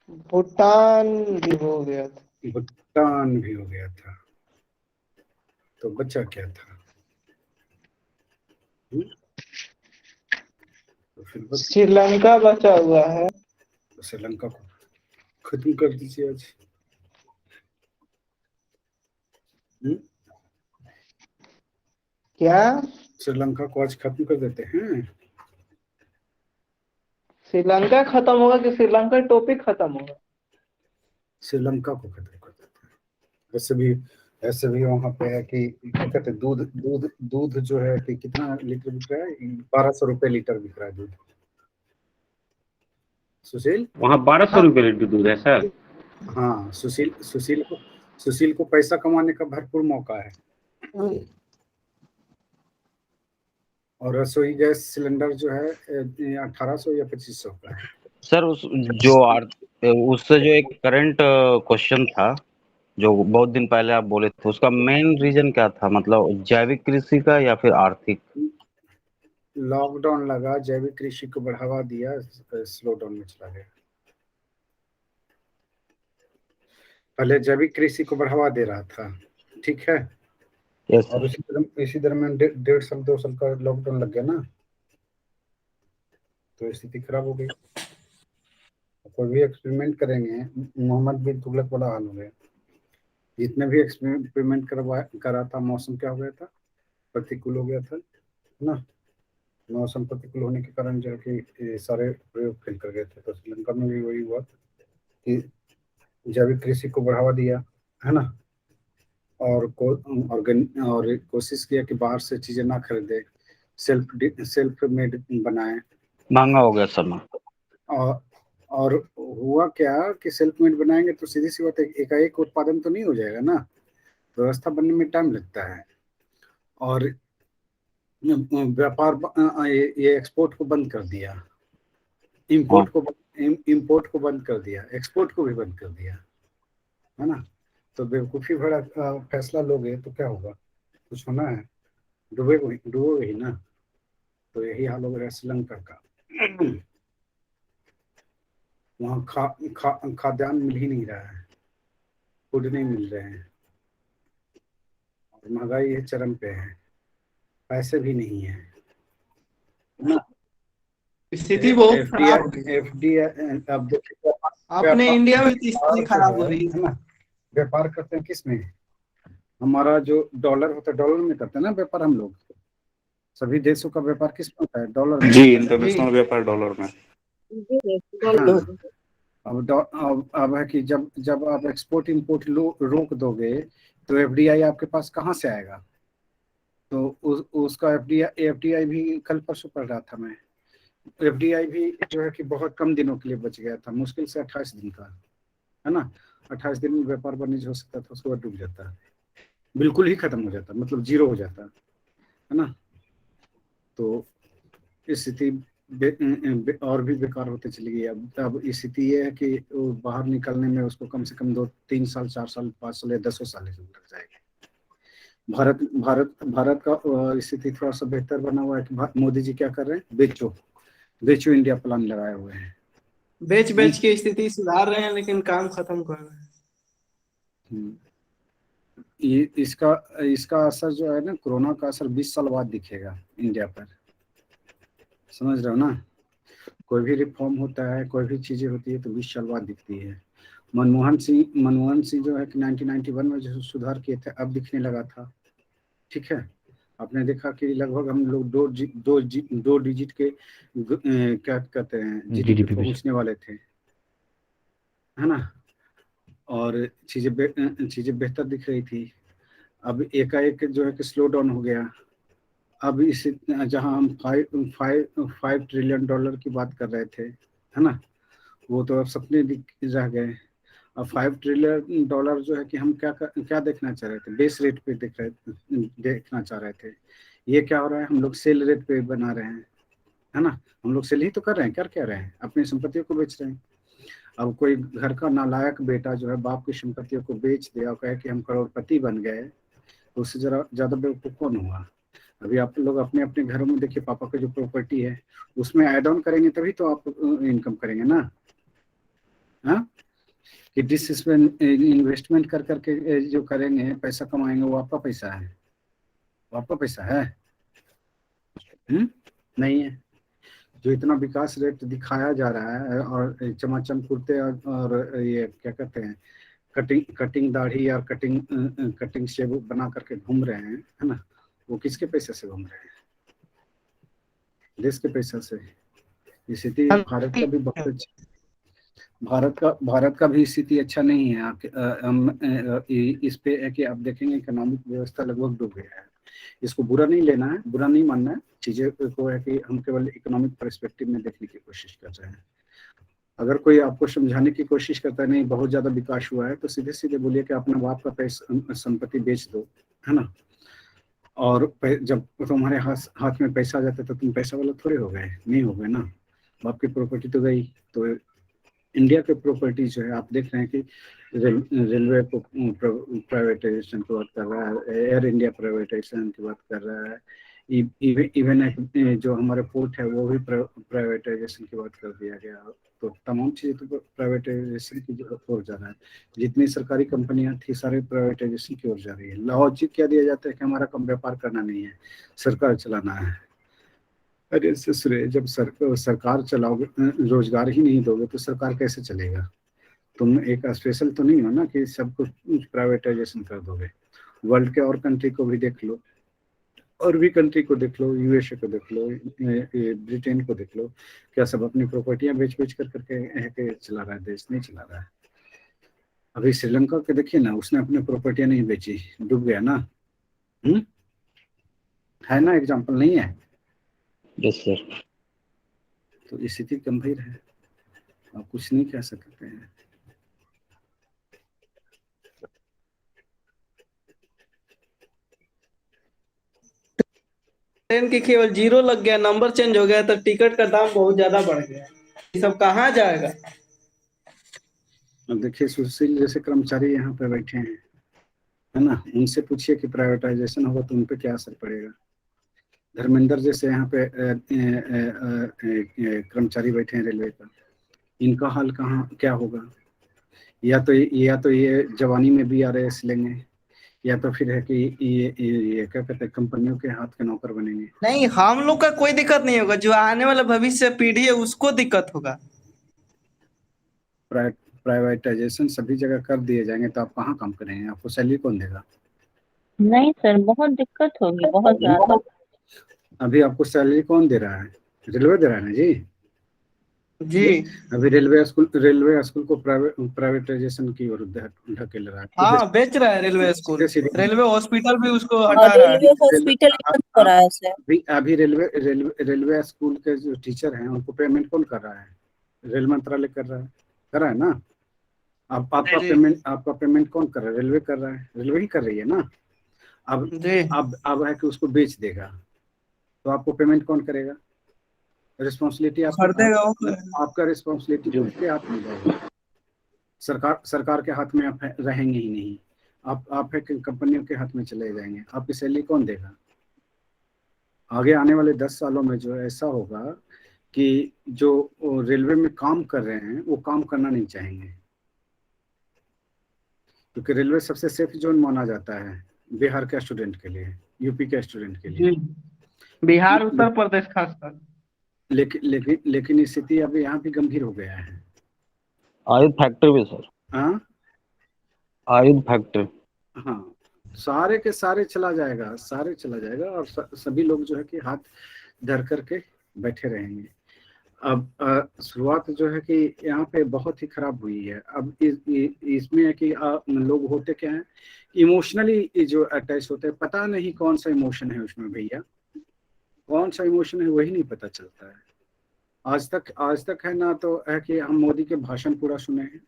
भूटान भी हो गया था। भूटान भी हो गया था, तो बचा क्या था? तो फिर बच श्रीलंका बचा हुआ है। तो श्रीलंका को खत्म कर दीजिए आज। क्या? श्रीलंका को आज खत्म कर देते हैं। श्रीलंका खत्म होगा कि श्रीलंका टॉपिक खत्म होगा? श्रीलंका को खत्म कर देते हैं। ऐसे भी वहां पे है कि क्या कहते हैं, दूध दूध दूध जो है कि कितना लीटर बिक रहा है? 1200 रुपए लीटर बिक रहा है दूध। सुशील, वहाँ 1200 रुपये लीटर दूध है सर? हाँ, सुशील को पैसा कमाने का भरपूर मौका है। और रसोई गैस सिलेंडर जो है 1800 या 2500 का है। सर उससे जो एक करंट क्वेश्चन था जो बहुत दिन पहले आप बोले थे, उसका मेन रीजन क्या था? मतलब जैविक कृषि का या फिर आर्थिक? लॉकडाउन लगा, जैविक कृषि को बढ़ावा दिया, स्लो डाउन में चला गया। पहले जैविक कृषि को बढ़ावा दे रहा था, ठीक है, यस और सर। इसी दरम्यान 1.5 साल 2 साल का लॉकडाउन लग गया ना, तो स्थिति खराब हो गई। कोई भी एक्सपेरिमेंट करेंगे, मोहम्मद बिन तुगलक वाला हाल हो गया। जितने भी एक्सपेरिमेंट करा था, मौसम क्या हो गया था? प्रतिकूल हो गया था ना। मौसम प्रतिकूल होने के कारण जो है कि ये सारे प्रयोग फेल कर गए थे। तो श्रीलंका में भी वही हुआ कि जैविक कृषि को बढ़ावा दिया, है ना, और और कोशिश किया कि बाहर से चीजें ना खरीदे, सेल्फ मेड बनाए। महंगा हो गया सर ना। और और हुआ क्या कि सेल्फ मेड बनाएंगे तो सीधी सी बात है, एकाएक उत्पादन तो नहीं हो जाएगा ना, व्यवस्था बनने में टाइम लगता है। और ये एक्सपोर्ट को बंद कर दिया, हाँ। इंपोर्ट को बंद कर दिया, एक्सपोर्ट को भी बंद कर दिया, है ना। तो बेवकूफ़ी भरा फैसला लोगे तो क्या होगा? कुछ होना है? डूबोगे ही ना। तो यही हाल हो गया श्रीलंका का। वहाँ खाद्यान्न मिल ही नहीं रहा है, फूड नहीं मिल रहे हैं, और महंगाई है चरम पे है, पैसे भी नहीं है ना। स्थिति बहुत एफ डी खराब हो गई। आई एफ डी आई अब देखिए, अपने इंडिया में तो व्यापार स्थिति जो खराब हो रही है ना, व्यापार करते हैं किस में? हमारा जो डॉलर होता है, डॉलर में करते हैं ना व्यापार हम लोग। सभी देशों का व्यापार किस में होता है? डॉलर में जी, होता है। इंटरनेशनल व्यापार डॉलर में। हाँ, अब है कि जब जब आप एक्सपोर्ट इंपोर्ट रोक दोगे तो एफडीआई आपके पास कहाँ से आएगा? तो उसका एफडीआई भी कल परसों पढ़ रहा था मैं, एफडीआई भी जो है कि बहुत कम दिनों के लिए बच गया था, मुश्किल से 28 दिन का, है ना। 28 दिन में व्यापार वाणिज्य हो सकता था, उसके बाद डूब जाता, बिल्कुल ही खत्म हो जाता, मतलब जीरो हो जाता, है ना। तो स्थिति और भी बेकार होते चली गई। अब स्थिति ये है कि वो बाहर निकलने में उसको कम से कम 2 3 साल 4 साल 5 साल या 10 साल लग जाएंगे। भारत का स्थिति थोड़ा सा बेहतर बना हुआ है कि मोदी जी क्या कर रहे हैं? बेचो इंडिया प्लान लगाए हुए हैं। बेच बेच के स्थिति सुधार रहे हैं, लेकिन काम खत्म कर रहे हैं। इसका इसका असर जो है ना, कोरोना का असर 20 साल बाद दिखेगा इंडिया पर, समझ रहे हो ना। कोई भी रिफॉर्म होता है, कोई भी चीजें होती है तो 20 साल बाद दिखती है। मनमोहन सिंह जो है कि 1991 में जो सुधार किए थे, अब दिखने लगा था, ठीक है। आपने देखा कि लगभग हम लोग दो डिजिट के क्या कहते हैं जीडीपी जीडीपी पे। पहुंचने वाले थे, है ना। और चीजें बेहतर दिख रही थी। अब एकाएक जो है कि स्लो डाउन हो गया। अब इस जहां हम 5 ट्रिलियन डॉलर की बात कर रहे थे, है ना, वो तो अब सपने रह गए। अब 5 ट्रिलियन डॉलर जो है कि हम क्या देखना चाह रहे थे? बेस रेट पे देखना चाह रहे थे। ये क्या हो रहा है? हम लोग सेल रेट पे बना रहे हैं, है ना। हम लोग सेल ही तो कर रहे हैं, क्या रहे हैं? अपनी संपत्तियों को बेच रहे हैं। अब कोई घर का नालायक बेटा जो है बाप की संपत्तियों को बेच दे और कहे कि हम करोड़पति बन गए, तो उससे जरा ज्यादा बेवकूफ कौन हुआ? अभी आप लोग अपने अपने घरों में देखिए, पापा का जो प्रॉपर्टी है उसमें ऐड ऑन करेंगे तभी तो आप इनकम करेंगे ना। हाँ, कि जिस इसमें इन्वेस्टमेंट कर करके जो करेंगे, पैसा कमाएंगे, वो आपका पैसा है, वो आपका पैसा है। नहीं है। जो इतना विकास रेट दिखाया जा रहा है और चमाचम कुर्ते और ये क्या कहते हैं, कटिंग दाढ़ी और कटिंग शेव बना करके घूम रहे हैं, है ना, वो किसके पैसे से घूम रहे हैं? देश के पैसा से। स्थिति भारत का भी बहुत अच्छा, भारत का भी स्थिति अच्छा नहीं है। इस पे है कि आप देखेंगे इकोनॉमिक व्यवस्था लगभग डूब गया है। इसको बुरा नहीं लेना है, बुरा नहीं मानना है, चीजें को है कि हम केवल इकोनॉमिक पर्सपेक्टिव में देखने की कोशिश कर रहे हैं। अगर कोई आपको समझाने की कोशिश करता है नहीं बहुत ज्यादा विकास हुआ है, तो सीधे सीधे बोलिए कि अपने बाप का पैसा संपत्ति बेच दो, है ना, और जब तुम्हारे हाथ में पैसा आ जाता है तो तुम पैसा वाला थोड़े हो गए, नहीं हो गए ना, बाप की प्रॉपर्टी तो गई। तो इंडिया के प्रॉपर्टी जो है, आप देख रहे हैं कि रेलवे को प्राइवेटाइजेशन की बात कर रहा है, एयर इंडिया प्राइवेटाइजेशन की बात कर रहा है, इवन जो हमारे पोर्ट है वो भी प्राइवेटाइजेशन की बात कर दिया गया। तो तमाम चीजें तो प्राइवेटाइजेशन की ओर जा रहा है। जितनी सरकारी कंपनियां थी सारे प्राइवेटाइजेशन की ओर जा रही है। लॉजिक क्या दिया जाता है कि हमारा कम व्यापार करना नहीं है, सरकार चलाना है। अरे ससुरे, जब सरकार चलाओगे, रोजगार ही नहीं दोगे तो सरकार कैसे चलेगा? तुम एक स्पेशल तो नहीं हो ना कि सब कुछ प्राइवेटाइजेशन कर दोगे। वर्ल्ड के और कंट्री को भी देख लो, और भी कंट्री को देख लो, यूएसए को देख लो, ब्रिटेन को देख लो, क्या सब अपनी प्रॉपर्टियां बेच बेच कर करके चला रहा है, देश नहीं चला रहा है। अभी श्रीलंका के देखिए ना, उसने अपनी प्रॉपर्टियां नहीं बेची, डूब गया ना। है ना, एग्जाम्पल नहीं है? Yes sir. तो स्थिति गंभीर है, आप कुछ नहीं कह सकते हैं। ट्रेन की केवल 0 लग गया, नंबर चेंज हो गया तो टिकट का दाम बहुत ज्यादा बढ़ गया। ये सब कहाँ जाएगा? अब देखिए, सुशील जैसे कर्मचारी यहाँ पे बैठे हैं, है ना, उनसे पूछिए कि प्राइवेटाइजेशन होगा तो उन पे क्या असर पड़ेगा। धर्मेंद्र जैसे यहाँ पे कर्मचारी बैठे हैं रेलवे का, इनका हाल कहाँ क्या होगा? या तो ये जवानी में भी RAS लेंगे, या तो फिर है कि ये क्या कहते हैं, कंपनियों के हाथ के नौकर बनेंगे। नहीं, हम लोग का कोई दिक्कत नहीं होगा, जो आने वाला भविष्य पीढ़ी है उसको दिक्कत होगा। प्राइवेटाइजेशन सभी जगह कर दिए जाएंगे तो आप कहाँ काम करेंगे? आपको सैलरी कौन देगा? नहीं सर, बहुत दिक्कत होगी, बहुत ज्यादा। अभी आपको सैलरी कौन दे रहा है? रेलवे दे रहा है ना जी। जी अभी रेलवे स्कूल को प्राइवेटाइजेशन की ओर ढकेल रहा है। हाँ, बेच रहा है रेलवे स्कूल, रेलवे हॉस्पिटल भी उसको और हटा रहा है। रेलवे हॉस्पिटल बंद हो रहा है सर। अभी रेलवे स्कूल के जो टीचर हैं उनको पेमेंट कौन कर रहा है? रेल मंत्रालय कर रहा है ना। आपका पेमेंट कौन कर रहा है? रेलवे कर रहा है, रेलवे ही कर रही है ना। अब है कि उसको बेच देगा तो आपको पेमेंट कौन करेगा? रिस्पॉन्सिबिलिटी आपका रिस्पॉन्सिबिलिटी उसके हाथ में जाएगा। सरकार के हाथ में आप रहेंगे ही नहीं, आप है कि कंपनियों के हाथ में चले जाएंगे। आपकी सैलरी कौन देगा? आगे आने वाले 10 सालों में जो ऐसा होगा कि जो रेलवे में काम कर रहे हैं वो काम करना नहीं चाहेंगे, क्योंकि रेलवे सबसे सेफ जोन माना जाता है बिहार के स्टूडेंट के लिए, यूपी के स्टूडेंट के लिए, बिहार उत्तर प्रदेश खासकर। लेकिन स्थिति अभी यहाँ भी गंभीर हो गया है। आयुध फैक्ट्री भी सर। हाँ, आयुध फैक्ट्री, हाँ, सारे के सारे चला जाएगा और सभी लोग जो है कि हाथ धर करके बैठे रहेंगे। अब शुरुआत जो है कि यहाँ पे बहुत ही खराब हुई है। अब इसमें है कि लोग होते क्या हैं, इमोशनली जो अटैच होते हैं, पता नहीं कौन सा इमोशन है उसमें भैया, कौन सा इमोशन है वही नहीं पता चलता है। आज तक है ना, तो है कि हम मोदी के भाषण पूरा सुने हैं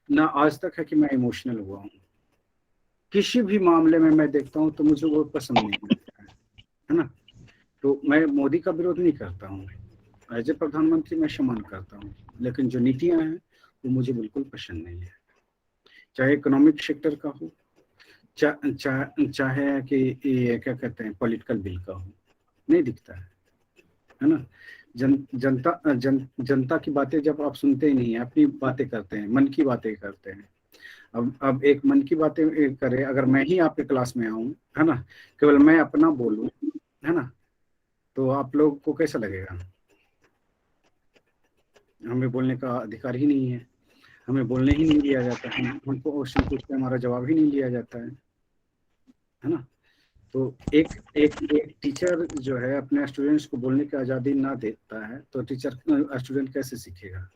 ना, आज तक है कि मैं इमोशनल हुआ हूँ। किसी भी मामले में मैं देखता हूँ तो मुझे वो पसंद नहीं आता है ना। तो मैं मोदी का विरोध नहीं करता हूँ, एज ए प्रधानमंत्री मैं सम्मान करता हूँ, लेकिन जो नीतियां हैं वो मुझे बिल्कुल पसंद नहीं है। चाहे इकोनॉमिक सेक्टर का हो, चाहे कि ये क्या कहते हैं पॉलिटिकल बिल का हो, नहीं दिखता है ना। जनता की बातें जब आप सुनते ही नहीं है, अपनी बातें करते हैं, मन की बातें करते हैं। अब एक मन की बातें करें, अगर मैं ही आपके क्लास में आऊं, है ना, केवल मैं अपना बोलूं, है ना, तो आप लोग को कैसा लगेगा? हमें बोलने का अधिकार ही नहीं है, हमें बोलने ही नहीं दिया जाता है, हमको क्वेश्चन पूछते हैं, हमारा जवाब ही नहीं लिया जाता है ना। तो एक एक एक टीचर जो है अपने स्टूडेंट्स को बोलने की आज़ादी ना देता है, तो टीचर स्टूडेंट कैसे सीखेगा?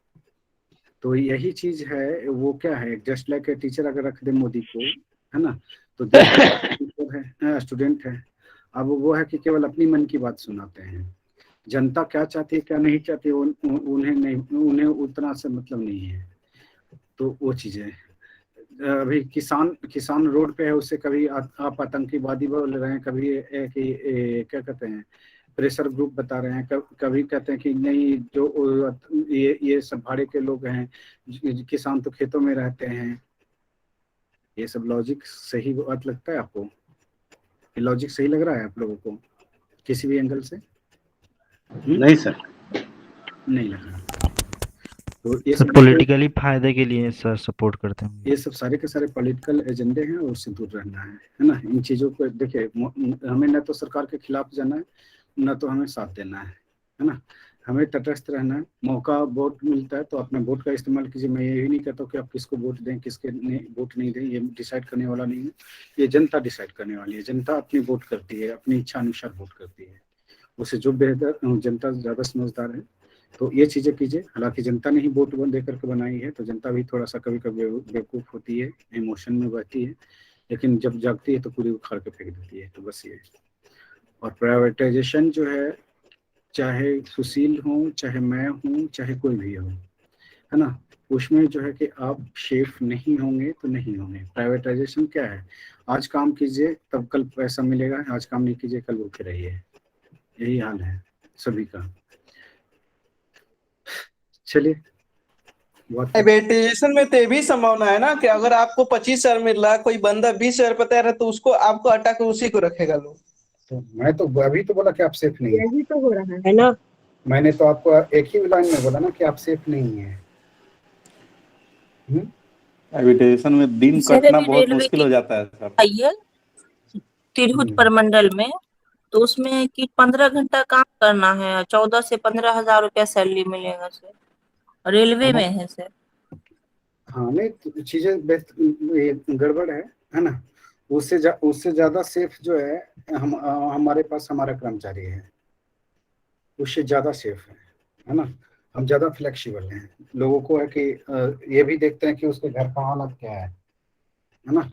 तो यही चीज है, वो क्या है, जस्ट लाइक टीचर अगर रख दे मोदी को, है ना, तो देश टीचर है, स्टूडेंट है। अब वो है कि केवल अपनी मन की बात सुनाते हैं, जनता क्या चाहती है क्या नहीं चाहती उन्हें उतना से मतलब नहीं है। तो वो चीज है। अभी किसान रोड पे है, उससे कभी आप आतंकवादी बोल रहे हैं, कभी क्या कहते हैं, प्रेशर ग्रुप बता रहे हैं, कभी कहते हैं कि नहीं जो ये सब भाड़े के लोग हैं, किसान तो खेतों में रहते हैं। ये सब लॉजिक सही बात लगता है आपको? ये लॉजिक सही लग रहा है आप लोगों को किसी भी एंगल से? नहीं सर, नहीं लग रहा। तो ये सर सब पॉलिटिकली फायदे के लिए सर सपोर्ट करते हैं। ये सब सारे के सारे पॉलिटिकल एजेंडे हैं, और उससे दूर रहना है ना। इन चीज़ों को देखिए, हमें न तो सरकार के खिलाफ जाना है, न तो हमें साथ देना है ना। हमें तटस्थ रहना है। मौका वोट मिलता है तो अपने वोट का इस्तेमाल कीजिए। मैं यही नहीं कहता कि आप किसको वोट दें, किसके वोट नहीं दें, ये डिसाइड करने वाला नहीं है, ये जनता डिसाइड करने वाली है। जनता अपनी वोट करती है, अपनी इच्छा अनुसार वोट करती है। उसे जो बेहतर, जनता ज़्यादा समझदार है तो ये चीज़ें कीजिए। हालांकि जनता ने ही वोट दे करके बनाई है, तो जनता भी थोड़ा सा कभी कभी बेवकूफ़ होती है, इमोशन में बहती है, लेकिन जब जागती है तो पूरी उखाड़ के फेंक देती है। तो बस ये। और प्राइवेटाइजेशन जो है, चाहे सुशील हो, चाहे मैं हूँ, चाहे कोई भी हो, है ना, उसमें जो है कि आप सेफ नहीं होंगे तो नहीं होंगे। प्राइवेटाइजेशन क्या है, आज काम कीजिए तब कल पैसा मिलेगा, आज काम नहीं कीजिए कल भूखे रहिए। यही हाल है सभी का। चलिए, प्राइवेटाइजेशन में तो ये भी संभावना है ना कि अगर आपको 25,000 मिल रहा है, कोई बंदा 20,000 पर तैयार है, तो उसको आपको हटा के उसी को रखेगा लोग। तो मैं तो अभी तो बोला कि आप सेफ नहीं है। यही तो हो रहा है ना। मैंने तो आपको एक ही लाइन में बोला ना कि आप सेफ नहीं है। प्राइवेटाइजेशन में दिन कटना बहुत मुश्किल हो जाता है सर। आइए तिरहुत प्रमंडल में, तो उसमें कि 15 घंटा काम करना है, 14 से 15,000 रुपया सैलरी मिलेगा सर। रेलवे में है सर। हाँ, नहीं चीजें गड़बड़ है ना। उससे ज्यादा सेफ जो है हमारे पास हमारा कर्मचारी है, उससे ज्यादा सेफ है ना। हम ज्यादा फ्लेक्सिबल हैं। लोगों को है कि ये भी देखते हैं कि उसके घर का हालत क्या है ना,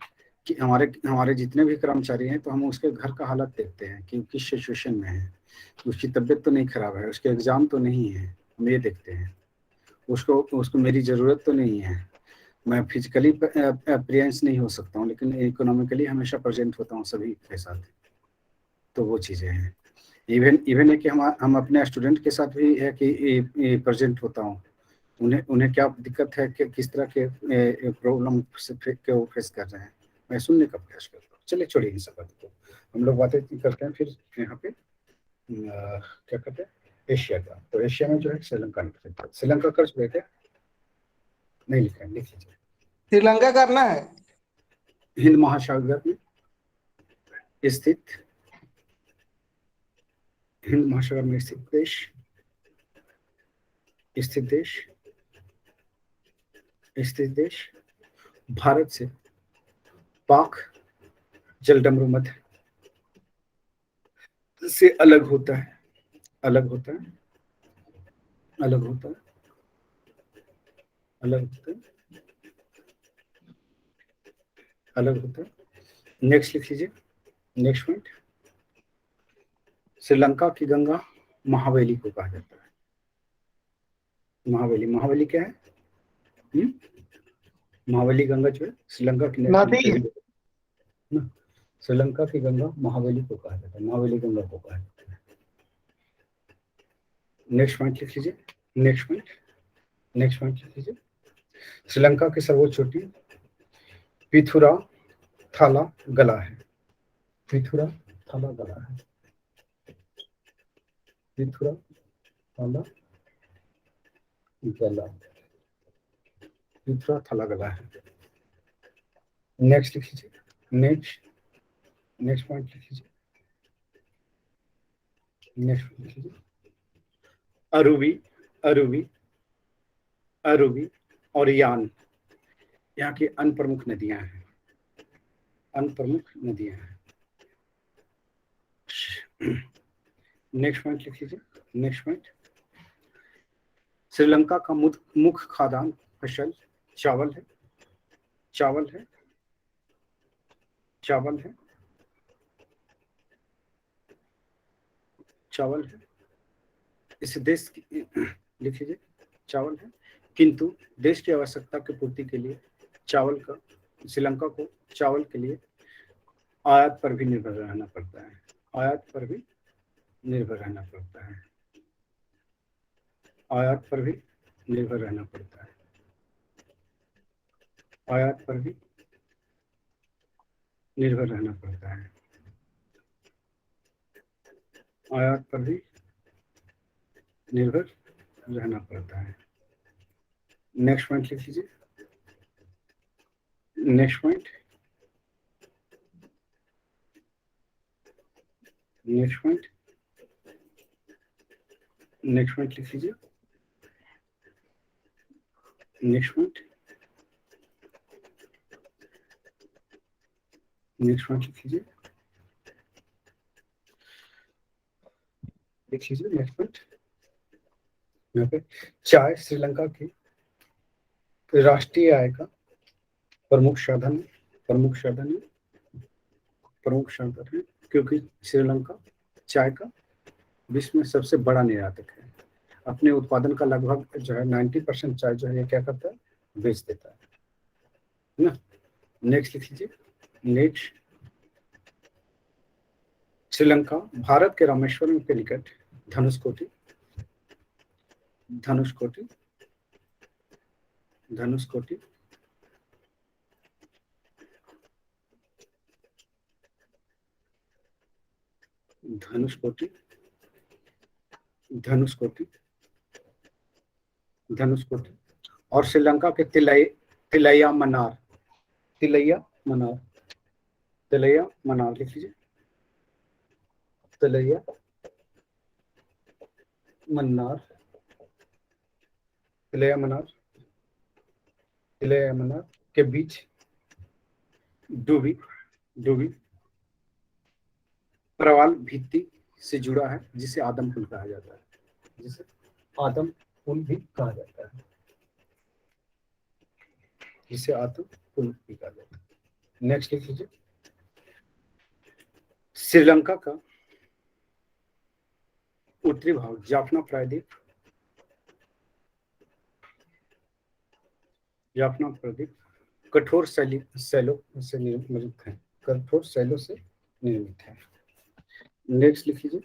कि हमारे जितने भी कर्मचारी हैं तो हम उसके घर का हालत देखते हैं कि किस सिचुएशन में है, उसकी तबीयत तो नहीं खराब है, उसके एग्जाम तो नहीं है, हम ये देखते हैं। उसको मेरी ज़रूरत तो नहीं है, मैं फिजिकली अपियरेंस नहीं हो सकता हूँ, लेकिन इकोनॉमिकली हमेशा प्रेजेंट होता हूँ सभी के साथ। तो वो चीज़ें हैं। इवन है कि हम अपने स्टूडेंट के साथ भी है कि प्रेजेंट होता हूँ। उन्हें क्या दिक्कत है, कि किस तरह के प्रॉब्लम के वो फेस कर रहे हैं, मैं सुनने का प्रयास करता हूँ। चलिए छोड़िए इन सब बातों को, हम लोग बातें करते हैं फिर यहाँ पे क्या कहते हैं एशिया का। तो एशिया में जो है श्रीलंका कर चुके थे, नहीं लिखा है, लिख लीजिए। श्रीलंका करना है। हिंद महासागर में स्थित, हिंद महासागर में स्थित देश भारत से पाक जलडमरू मध्य से अलग होता है, अलग होता है। नेक्स्ट लिख लीजिए, नेक्स्ट पॉइंट। श्रीलंका की गंगा महावेली को कहा जाता है। महावेली क्या है? महावेली गंगा जो है श्रीलंका की नदी, श्रीलंका की गंगा महावेली को कहा जाता है, महावेली गंगा को कहा जाता है। नेक्स्ट पॉइंट लिख लीजिए, नेक्स्ट पॉइंट लिख लीजिए। श्रीलंका की सर्वोच्च चोटी पिथुरा थाला गला है। पिथुरा थाला गला है। पिथुरा थला गला, दूसरा थला गला है। नेक्स्ट लिख लीजिए, नेक्स्ट पॉइंट लिख लीजिए, नेक्स्ट लिख लीजिए। अरुवी और यान यहाँ की अन्य प्रमुख नदियां हैं, अन्य प्रमुख नदियां हैं। नेक्स्ट पॉइंट लिख लीजिए, नेक्स्ट पॉइंट। श्रीलंका का मुख्य खाद्यान्न फसल चावल है, चावल है, चावल है, चावल है। इस देश की लिख लीजिए, चावल है, किंतु देश की आवश्यकता की पूर्ति के लिए चावल का, श्रीलंका को चावल के लिए आयात पर भी निर्भर रहना पड़ता है, आयात पर भी निर्भर रहना पड़ता है, आयात पर भी निर्भर रहना पड़ता है, आयात पर भी निर्भर रहना पड़ता है, आयात पर भी निर्भर रहना पड़ता है। नेक्स्ट पॉइंट लिख लीजिए, next point, next point, next point लिख लीजिए, नेक्स्ट पॉइंट, नेक्स्ट पॉइंट लिख लीजिए, लिख लीजिए नेक्स्ट पॉइंट। यहाँ पे चाय श्रीलंका की राष्ट्रीय आय का प्रमुख साधन है, प्रमुख साधन है, प्रमुख साधन है, क्योंकि श्रीलंका चाय का विश्व में सबसे बड़ा निर्यातक है। अपने उत्पादन का लगभग जो है 90% चाय जो है ये क्या करता है, बेच देता है ना। नेक्स्ट लिख लीजिए, नेक्स्ट। श्रीलंका भारत के रामेश्वरम के निकट धनुषकोटी, धनुषकोटी, धनुषकोटी, धनुषकोटी, धनुषकोटी, धनुषकोटी और श्रीलंका के तिलैया मन्नार, तिलैया मन्नार, तिलैया मन्नार लिख लीजिए, तिलैया मन्नार, तिलैया मन्नार, तिलैया मन्नार के बीच डूबी प्रवाल भित्ति से जुड़ा है, जिसे आदम पुल कहा जाता है, जिसे आदम पुल भी कहा जाता है, जिसे आदम पुल भी कहा जाता है। नेक्स्ट लिख लीजिए, श्रीलंका का उत्तरी भाग जाफना प्रायद्वीप, जाफना प्रायद्वीप कठोर सैलों से निर्मित है, कठोर सैलों से निर्मित है। नेक्स्ट लिख लीजिए,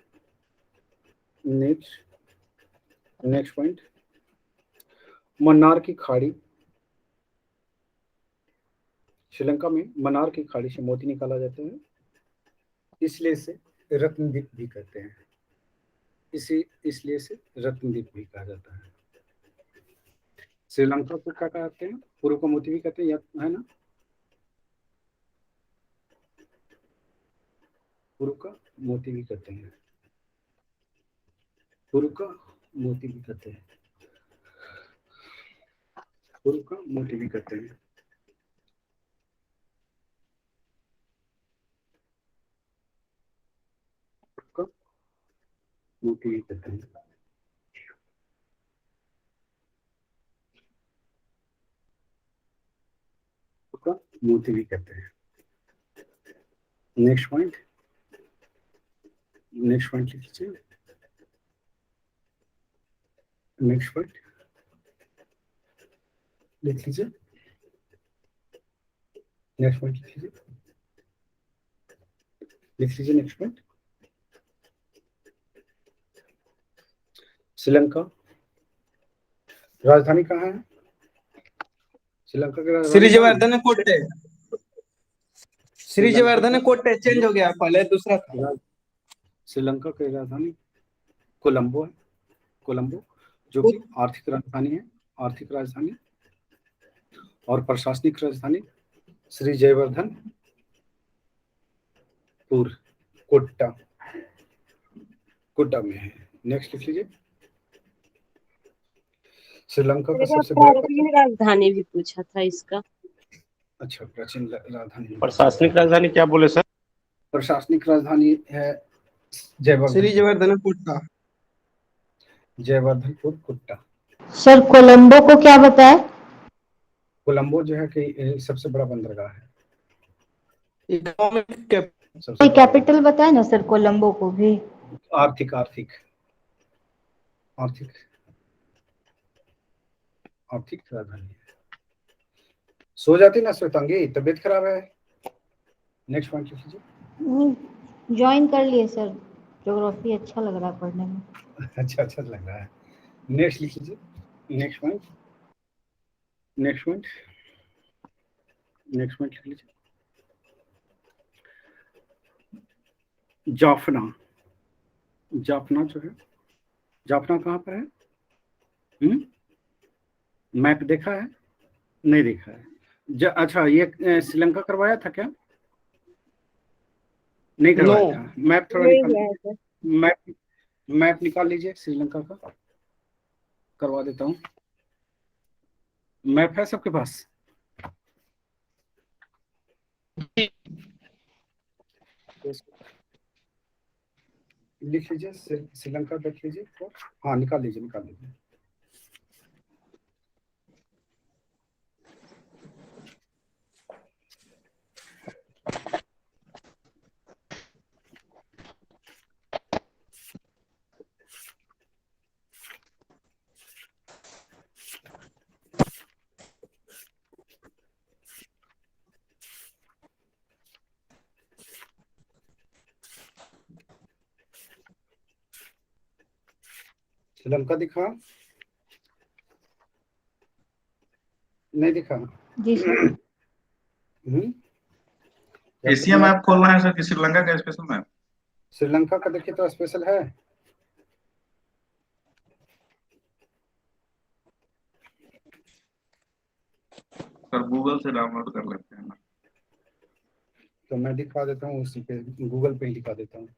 नेक्स्ट पॉइंट। मन्नार की खाड़ी, श्रीलंका में मन्नार की खाड़ी से मोती निकाला जाता है, इसलिए इसे रत्नदीप भी कहते हैं, इसलिए इसे रत्नदीप भी कहा जाता है। श्रीलंका को क्या कहते हैं, पूर्व का मोती भी कहते हैं, है ना, पूर्व का मोती भी कहते हैं, पूर्व का मोती भी कहते हैं, पूर्व का मोती भी कहते हैं। मोती भी कहते हैं, मोती भी कहते हैं। नेक्स्ट पॉइंट, नेक्स्ट पॉइंट लिख लीजिए, नेक्स्ट पॉइंट लिख लीजिए, नेक्स्ट पॉइंट लिख लीजिए, लिख लीजिए नेक्स्ट पॉइंट। श्रीलंका राजधानी कहाँ है, श्रीलंका की राजधानी श्रीजवर्धन कोटे, श्रीजवर्धन कोटे चेंज हो गया, पहले दूसरा था। श्रीलंका की राजधानी कोलंबो है, कोलंबो, जो कि आर्थिक राजधानी और प्रशासनिक राजधानी श्री जयवर्धनपुर कोट्टा में है। नेक्स्ट लिख लीजिए। श्रीलंका का सबसे बड़ा प्राचीन राजधानी भी पूछा था इसका। अच्छा, प्राचीन राजधानी। प्रशासनिक राजधानी क्या बोले सर? प्रशासनिक राजधानी है श्री जयवर्धनपुर कुट्टा। सर कोलंबो को क्या बताया? कोलंबो जो है कि सबसे बड़ा बंदरगाह है। कोई कैपिटल बताए ना सर कोलंबो को भी। आर्थिक राजधानी है। सो जाती ना श्वेतांगी, तबीयत खराब है। नेक्स्ट पॉइंट लिख लीजिए। ज्वाइन कर लिए सर, ज्योग्राफी अच्छा लग रहा है पढ़ने में। अच्छा लग रहा है। नेक्स्ट लिख लीजिए। नेक्स्ट पॉइंट लिख लीजिए। जाफना जो है, जाफना कहाँ पर है? मैप देखा है? नहीं देखा है। अच्छा, ये श्रीलंका करवाया था क्या? नहीं करवाया था। मैप थोड़ा निकाल, मैप निकाल लीजिए श्रीलंका का, करवा देता हूँ। मैप है सबके पास? लिख लीजिए, श्रीलंका देख लीजिए। हाँ, निकाल लीजिए। श्रीलंका दिखा? नहीं दिखा? जी सर। एशिया मैप खोलना है सर कि श्रीलंका का स्पेशल मैप? श्रीलंका का देखिए तो स्पेशल है। सर गूगल से डाउनलोड कर लेते हैं ना। तो मैं दिखा देता हूँ, उसी पे गूगल पे ही दिखा देता हूँ।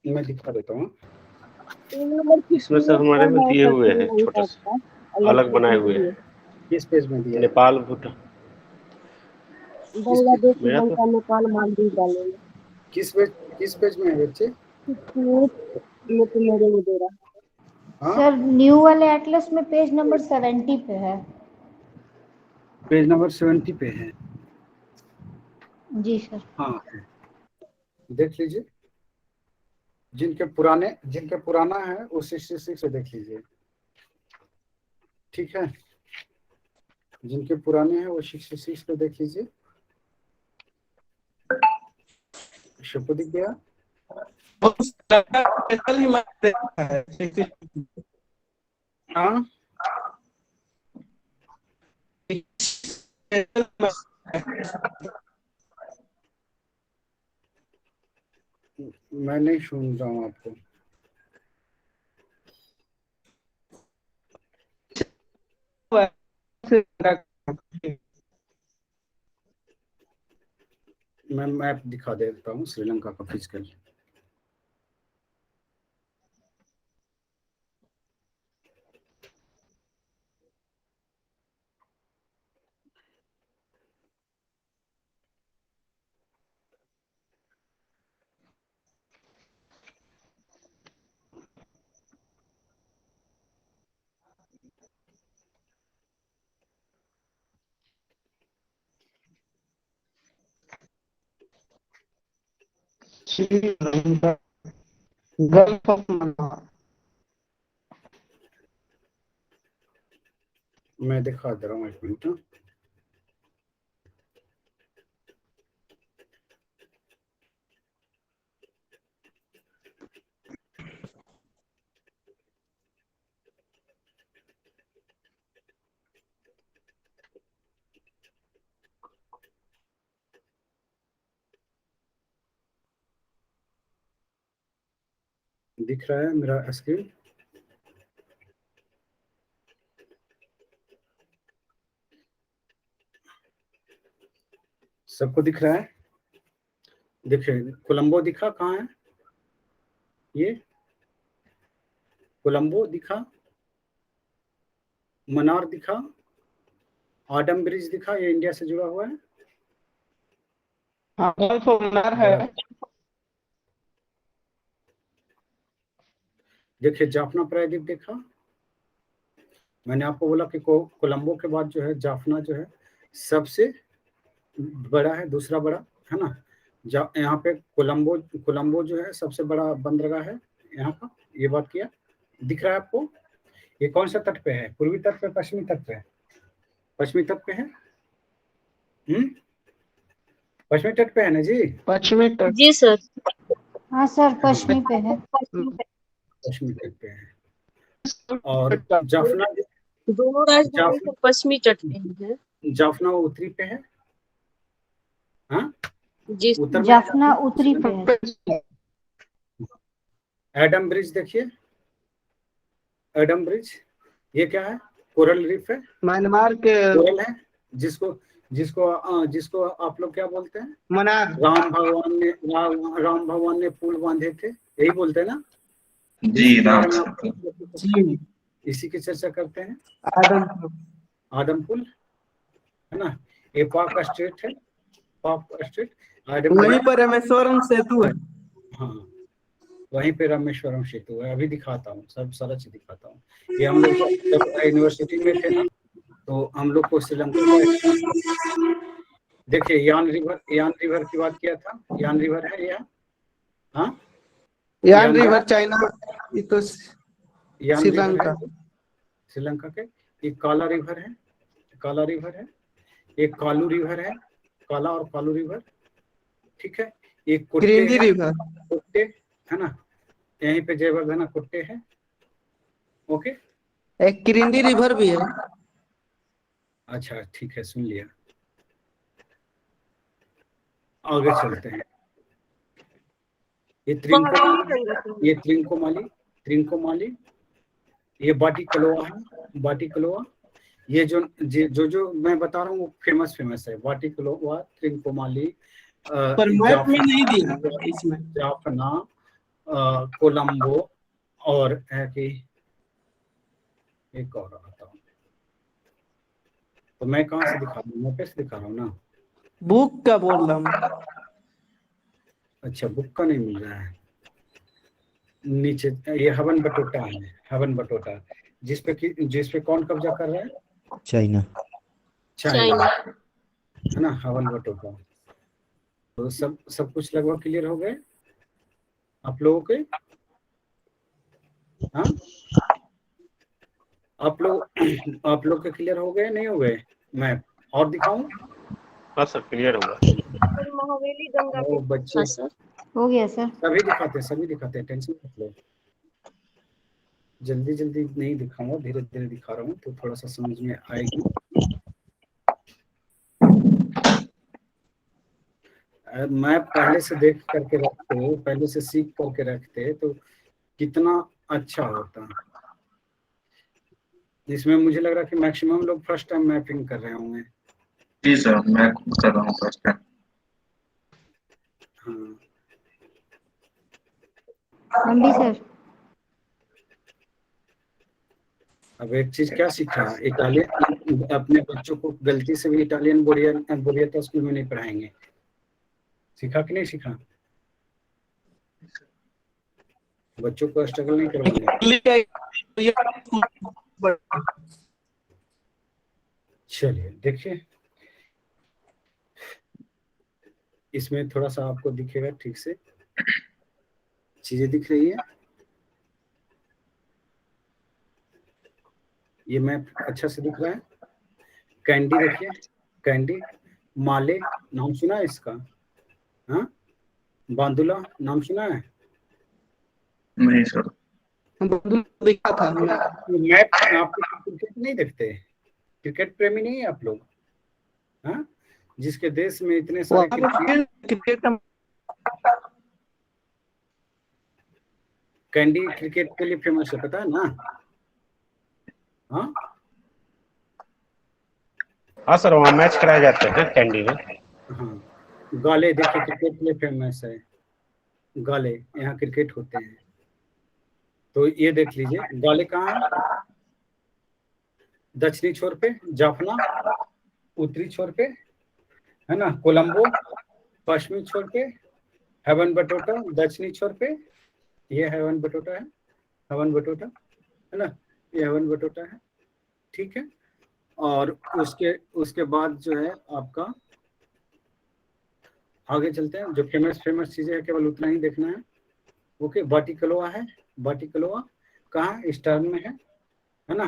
मैं दिखा देता हूँ। इसमें सर हमारे में दिए हुए हैं, छोटा सा अलग बनाए हुए हैं। किस पेज में दिया? नेपाल, भूटान, बांग्लादेश, श्रीलंका, नेपाल, मालदीव डालेंगे। किस पेज में है बच्चे? मेरे में दे रहा है। सर न्यू वाले एटलस में पेज नंबर 70 पे है। पेज नंबर 70 पे है? जी सर। हाँ, देख लीजिए। जिनके पुराना है वो 66 से देख लीजिए। ठीक है, जिनके पुराने हैं वो 66 पे देख लीजिए। सबको दिख गया? हाँ, मैं नहीं सुन रहा हूँ आपको। मैं मैप दिखा देता हूँ श्रीलंका का फिजिकल। Gulf of Mannar. मैं दिखा दे रहा हूँ, एक मिनट। दिख रहा है मेरा स्क्रीन? सबको दिख रहा है? देखिए कोलंबो दिखा, कहाँ है ये? कोलंबो दिखा, मनार दिखा, आडम ब्रिज दिखा, ये इंडिया से जुड़ा हुआ है। हाँ गल्फ ऑफ मन्नार है। देखिए जाफना प्रायद्वीप देखा। मैंने आपको बोला कि कोलंबो के बाद जो है जाफना जो है सबसे बड़ा है, दूसरा बड़ा है ना। यहाँ पे कोलंबो जो है सबसे बड़ा बंदरगाह है यहाँ का। ये बात किया, दिख रहा है आपको? ये कौन सा तट पे है? पूर्वी तट पे, पश्चिमी तट पे? पश्चिमी तट पे है। पश्चिमी तट पे है ना जी? पश्चिमी तट। जी सर। हाँ सर, पश्चिमी पे है। पश्चिमी तट पे है। और जाफना, दोनों राजधानी तो पश्चिमी तट पे है। जाफना उत्तरी पे है। हाँ जी उत्तर जाफना उत्तरी पे है। एडम ब्रिज देखिए, एडम ब्रिज ये क्या है? कोरल रीफ है, म्यांमार के कोरल है, जिसको जिसको आप लोग क्या बोलते हैं? मनार। राम भगवान ने पुल बांधे थे, यही बोलते हैं ना जी राम। जी इसी की चर्चा करते हैं। आदम पुल है ना। ये पाक स्ट्रेट है, पाक स्ट्रेट। वहीं पर रामेश्वरम सेतु है। हाँ वहीं पे रामेश्वरम सेतु है। अभी दिखाता हूँ, सब सारा चीज दिखाता हूँ। ये हम लोग जब यूनिवर्सिटी में थे ना तो हम लोग को श्रीलंका, देखिए यान रिवर की बात किया था। यान रिवर है यहाँ। हाँ यान रिवर चाइना, ये तो श्रीलंका के। एक काला रिवर है, एक कालू रिवर है, काला और कालू रिवर, ठीक है। एक किरिंदी रिवर, कुट्टे है ना, यहीं पे जयवर्धना कुट्टे है। ओके, एक किरिंदी रिवर भी है। अच्छा ठीक है, सुन लिया। आगे चलते हैं। ये त्रिंकोमाली, ये बाटिकलोआ है। बाटिकलोआ, ये जो मैं बता रहा हूँ वो फेमस है। बाटिकलोआ, त्रिंकोमाली, पर मैप में नहीं दिया इसमें। जाफना, कोलंबो, और है कि एक और आता हूँ। तो मैं कहाँ से दिखा रहा हूँ? मैं कैसे दिखा रहा हूँ ना, बुक का बोल रहा हूँ। अच्छा बुक का नहीं मिल रहा है नीचे। ये हवन बटोटा है, हवन बटोटा, जिसपे कौन कब्जा कर रहा है? चाइना। है ना, हवन बटोटा। तो सब कुछ लगभग क्लियर हो गए आप लोगों के? हाँ आप लोग के क्लियर हो गए, नहीं हो गए? मैं और दिखाऊं? हाँ सर क्लियर होगा। महावेली गंगा ओ बच्चे, सर हो गया सर। सभी दिखाते हैं, टेंशन मत लो। जल्दी नहीं दिखाऊंगा, धीरे धीरे दिखा रहा हूँ तो थोड़ा सा समझ में आएगी। मैं पहले से देख करके रखते, पहले से सीख करके रखते तो कितना अच्छा होता। इसमें मुझे लग रहा है कि मैक्सिमम लोग फर्स्ट टाइम मैपिंग कर रहे होंगे। जी सर, मैं खुद कर रहा हूँ फर्स्ट टाइम। हाँ हम भी सर। अब एक चीज क्या सीखा, इटालियन अपने बच्चों को गलती से भी इटालियन बोरियता स्कूल में नहीं पढ़ाएंगे। सीखा कि नहीं सीखा? बच्चों को स्ट्रगल नहीं करवाएंगे। चलिए देखिए, इसमें थोड़ा सा आपको दिखेगा ठीक से, चीजें दिख रही है। ये मैप अच्छा से दिख रहा है। कैंडी देखिए, कैंडी, माले नाम सुना है इसका? हाँ, बांदुला नाम सुना है? नहीं सर। देखा था मैप। आप क्रिकेट नहीं देखते? क्रिकेट प्रेमी नहीं है आप लोग? हाँ, जिसके देश में इतने सारे क्रिकेट का कैंडी क्रिकेट के लिए फेमस है, पता है ना? हाँ हाँ सर, वहाँ मैच कराए जाते हैं कैंडी में। हाँ, गाले देखिए क्रिकेट के लिए फेमस है, गाले यहाँ क्रिकेट होते हैं। तो ये देख लीजिए, गाले कहाँ है? दक्षिणी छोर पे जाफना, उत्तरी छोर पे है ना कोलंबो, पश्चिमी छोर पे हेवन बटोटा, दक्षिणी छोर पे ये हेवन बटोटा है, हेवन बटोटा है ना, ये हेवन बटोटा है, ठीक है। और उसके बाद जो है आपका आगे चलते हैं, जो फेमस चीजें है केवल उतना ही देखना है। ओके, बाटिकलोआ है, बाटिकलोआ कहाँ? ईस्टर्न में है ना।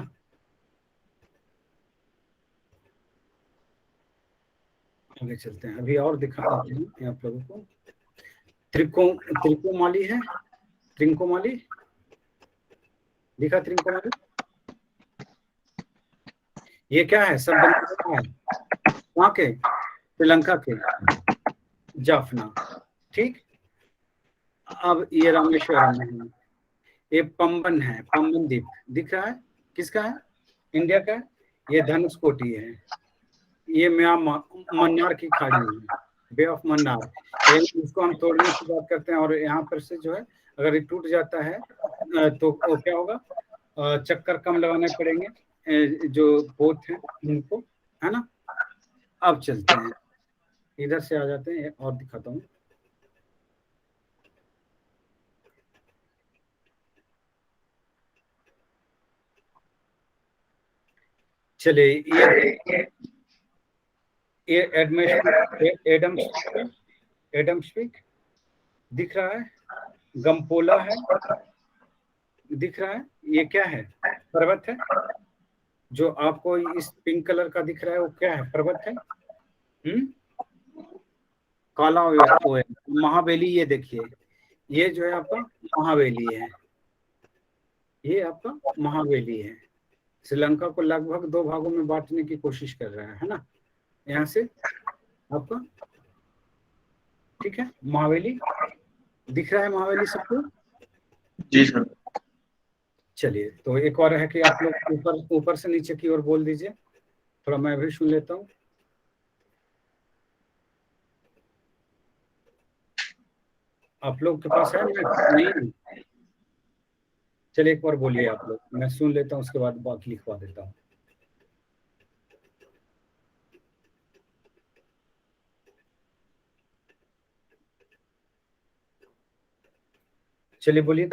आगे चलते हैं, अभी और दिखाते हैं आप लोगों को। त्रिकोमाली है, त्रिकोमाली दिखा, त्रिकोमाली ये क्या है? सब बना है वहाँ के, श्रीलंका के जाफना, ठीक। अब ये रामेश्वरम है, ये पंबन है, पंबन द्वीप दिख रहा है, किसका है? इंडिया का है। ये धनुषकोटी है, ये मन्नार की खाड़ी है, बे ऑफ मन्नार। इसको हम तोड़ने की बात करते हैं, और यहाँ पर से जो है अगर ये टूट जाता है तो क्या होगा? चक्कर कम लगाने पड़ेंगे जो पोत है उनको, है ना। अब चलते हैं, इधर से आ जाते हैं और दिखाता हूँ। चलिए, ये एडम्सविक दिख रहा है, गम्पोला है दिख रहा है। ये क्या है? पर्वत है। जो आपको इस पिंक कलर का दिख रहा है वो क्या है? पर्वत है। काला वो है महाबली। ये देखिए, ये जो है आपका महाबली है, ये आपका महाबली है। श्रीलंका को लगभग 2 भागों में बांटने की कोशिश कर रहा है ना, यहाँ से आपका, ठीक है। महाबली दिख रहा है, महाबली सबको? जी सर। चलिए, तो एक और है कि आप लोग ऊपर से नीचे की ओर बोल दीजिए, थोड़ा मैं भी सुन लेता हूँ। आप लोग के पास है? नहीं, चलिए एक बार बोलिए आप लोग, मैं सुन लेता हूँ, उसके बाद बाकी लिखवा देता हूँ। चलिए बोलिए।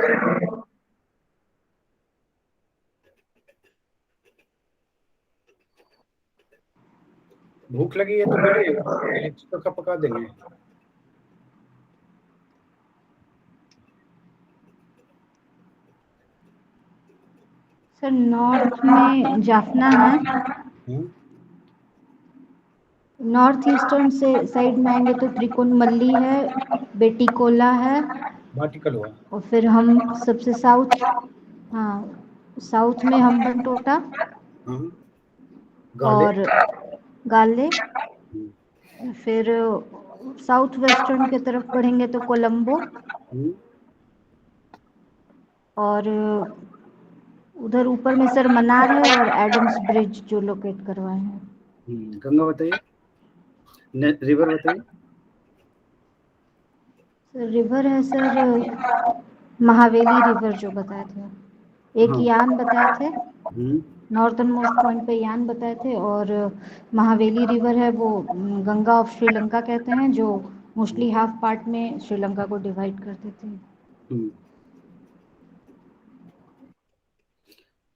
भूख लगी है तो बोलिए, चिकन का पका देंगे। सर नॉर्थ में जाफना है, नॉर्थ ईस्टर्न से साइड में आएंगे तो त्रिकोणमल्ली है, बेटिकोला है, बाटिकलोआ, और फिर हम सबसे साउथ, हाँ साउथ में हम्बनटोटा और गाले। फिर साउथ वेस्टर्न की तरफ बढ़ेंगे तो कोलंबो, और उधर ऊपर में सर मन्नार है और एडम्स ब्रिज जो लोकेट करवाए हैं। गंगा बताइए, रिवर बताइए। सर रिवर है सर, महावेली रिवर जो बताए थे, एक यान बताए थे, नॉर्थन मोस्ट पॉइंट पे यान बताए थे, और महावेली रिवर है वो गंगा ऑफ श्रीलंका कहते हैं, जो मोस्टली हाफ पार्ट में श्रीलंका को डिवाइड कर देते हैं।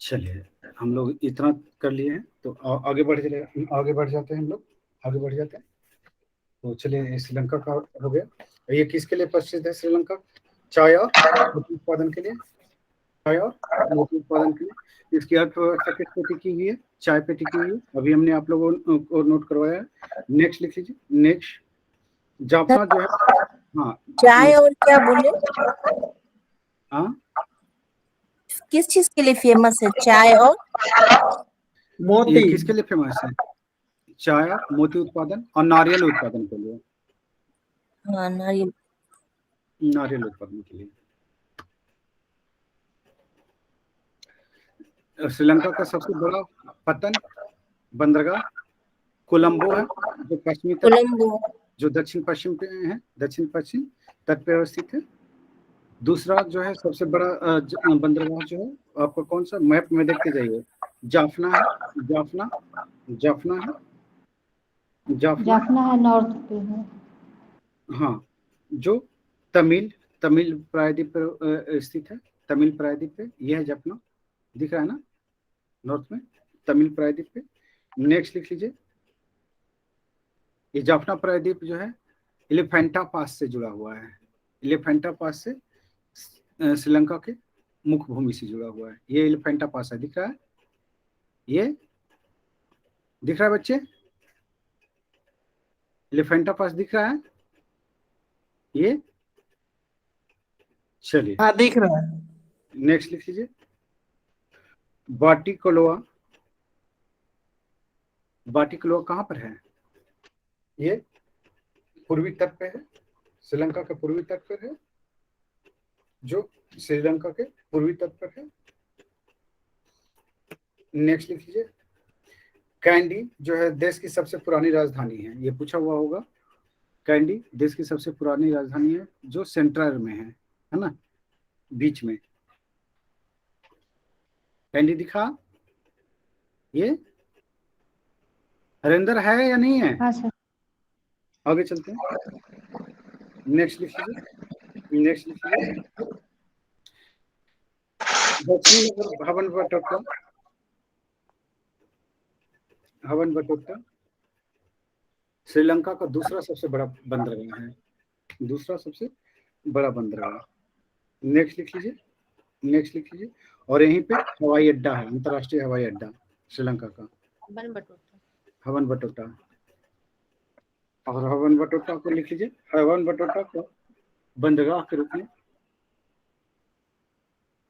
चलिए, हम लोग इतना कर लिए हैं, तो आगे बढ़ जाते हैं हम लोग, आगे बढ़ जाते हैं। तो चलिए, श्रीलंका का हो गया। ये किसके लिए प्रसिद्ध है श्रीलंका? चाय और मोती उत्पादन के लिए, चाय और मोती उत्पादन के लिए। इसकी अर्थव्यवस्था किस पे टिकी हुई है? चाय पे टिकी हुई है। अभी हमने आप लोगों को नोट करवाया है। नेक्स्ट लिख लीजिए, नेक्स्ट जाफना जो है, हाँ चाय और क्या बोले? हाँ, किस चीज के लिए फेमस है चाय और मोती? ये किसके लिए फेमस है? चाय और मोती उत्पादन और नारियल उत्पादन के लिए। हाँ, नारियल उत्पादन के लिए। श्रीलंका का सबसे बड़ा पत्तन बंदरगाह कोलंबो है, जो पश्चिमी तट, कोलंबो। जो दक्षिण पश्चिम पे है, दक्षिण पश्चिम तट पे अवस्थित है। दूसरा जो है सबसे बड़ा बंदरगाह जो है आपको कौन सा, मैप में देखते जाइए, जाफना है, जाफना जाफना है, जाफना जाफना है, नॉर्थ पे है। हाँ, जो तमिल तमिल प्रायद्वीप पर स्थित है, तमिल प्रायद्वीप पे यह है जाफना, दिख रहा है ना नॉर्थ में, तमिल प्रायद्वीप पे। नेक्स्ट लिख लीजिए, ये जाफना प्रायद्वीप जो है एलिफेंटा पास से जुड़ा हुआ है, एलिफेंटा पास से श्रीलंका के मुख्य भूमि से जुड़ा हुआ है। ये एलिफेंटा पास है, दिख रहा है, ये दिख रहा है बच्चे, एलिफेंटा पास दिख रहा है ये। चलिए हाँ दिख रहा है। नेक्स्ट लिख लीजिए, बाटिकलोआ, बाटिकलोआ कहाँ पर है, ये पूर्वी तट पे है, श्रीलंका के पूर्वी तट पर है, जो श्रीलंका के पूर्वी तट पर है। नेक्स्ट लिख लीजिए, कैंडी जो है देश की सबसे पुरानी राजधानी है, ये पूछा हुआ होगा। कैंडी देश की सबसे पुरानी राजधानी है, जो सेंट्रल में है ना, बीच में। कैंडी दिखा, ये हरिंदर है या नहीं है? हाँ सर। आगे चलते हैं, नेक्स्ट लिख लीजिए, नेक्स्ट लिख लीजिए, दक्षिणी नगर हवन बटोटा, हवन बटोटा श्रीलंका का दूसरा सबसे बड़ा बंदरगाह है, दूसरा सबसे बड़ा बंदरगाह। नेक्स्ट लिख लीजिए, नेक्स्ट लिख लीजिए, और यहीं पे हवाई अड्डा है, अंतर्राष्ट्रीय हवाई अड्डा श्रीलंका का, हवन बटोटा। और हवन बटोटा को लिख लीजिए, हवन बटोटा को बंदरगाह के रूप में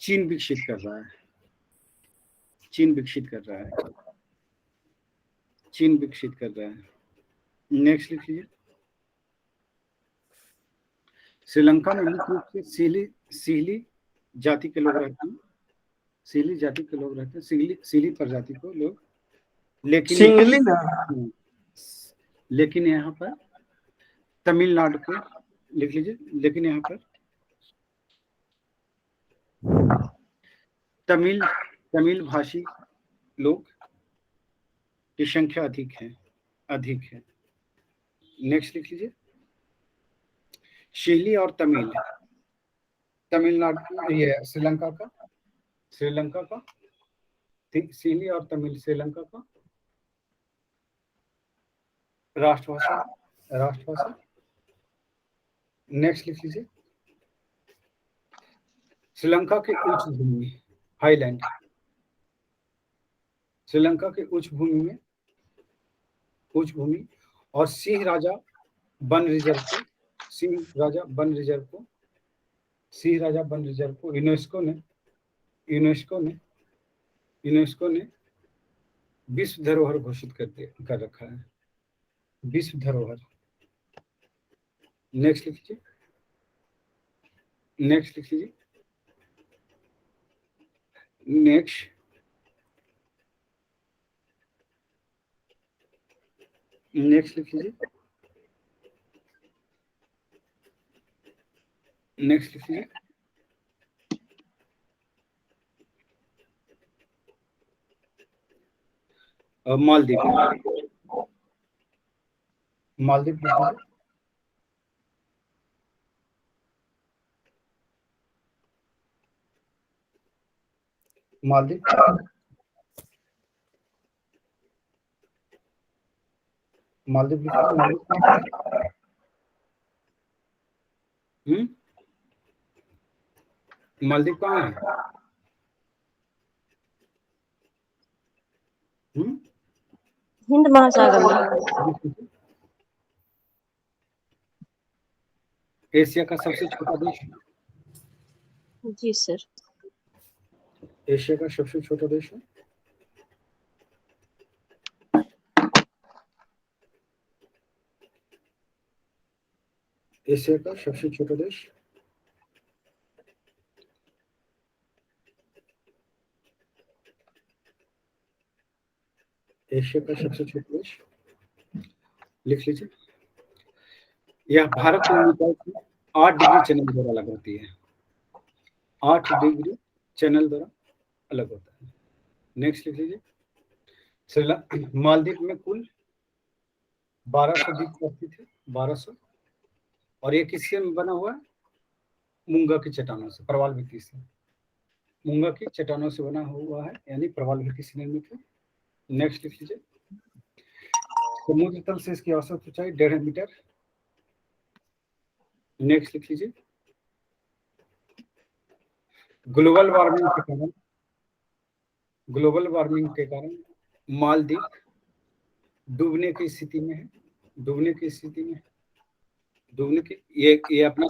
चीन विकसित कर रहा है, चीन विकसित कर रहा है, चीन विकसित कर रहा है। नेक्स्ट लिख लीजिए, श्रीलंका में मुख्य रूप से सीली जाति के लोग रहते हैं, सीली जाति के लोग रहते हैं, सीली प्रजाति को लोग, लेकिन सिंगली ना, लेकिन यहाँ पर तमिलनाडु को लिख लीजिए, लेकिन यहाँ पर तमिल भाषी लोग की संख्या अधिक है। नेक्स्ट लिख लीजिए, सीली और तमिलनाडु, ये श्रीलंका का सीली और तमिल श्रीलंका का राष्ट्रभाषा। नेक्स्ट लिख लीजिए, श्रीलंका के उच्च भूमि हाईलैंड, श्रीलंका के उच्च भूमि और सिंह राजा वन रिजर्व को यूनेस्को ने विश्व धरोहर घोषित कर रखा है, विश्व धरोहर। नेक्स्ट लिख लीजिए, नेक्स्ट लिख लीजिए, नेक्स्ट लिख लीजिए, नेक्स्ट लिख लीजिए, मालदीव, मालदीव लिख लीजिए, मालदीव, मालदीव लिख लीजिए, मालदीव कहाँ है? हिंद महासागर में। एशिया का सबसे छोटा देश, जी सर। एशिया का सबसे छोटा देश है, एशिया का सबसे छोटा देश, एशिया का सबसे छोटा देश, लिख लीजिए। यह भारत के नेपाल की 8 डिग्री चैनल द्वारा अलग होती है। 8 डिग्री चैनल द्वारा अलग होता है। नेक्स्ट लिख लीजिए। मालदीव में कुल 1200 द्वीप स्थित है, 1200। और ये किससे बना हुआ है? मूंगा की चट्टानों से, प्रवाल भित्ति से। मूंगा की चट्टानों से बना हुआ है, यानी प्रवाल भित्ति से निर्मित है। नेक्स्ट लिख लीजिए। समुद्र तल से इसकी औसत ऊंचाई 1.5 मीटर। नेक्स्ट लिख लीजिए। ग्लोबल वार्मिंग के कारण मालदीव डूबने की स्थिति में है। डूबने की ये अपना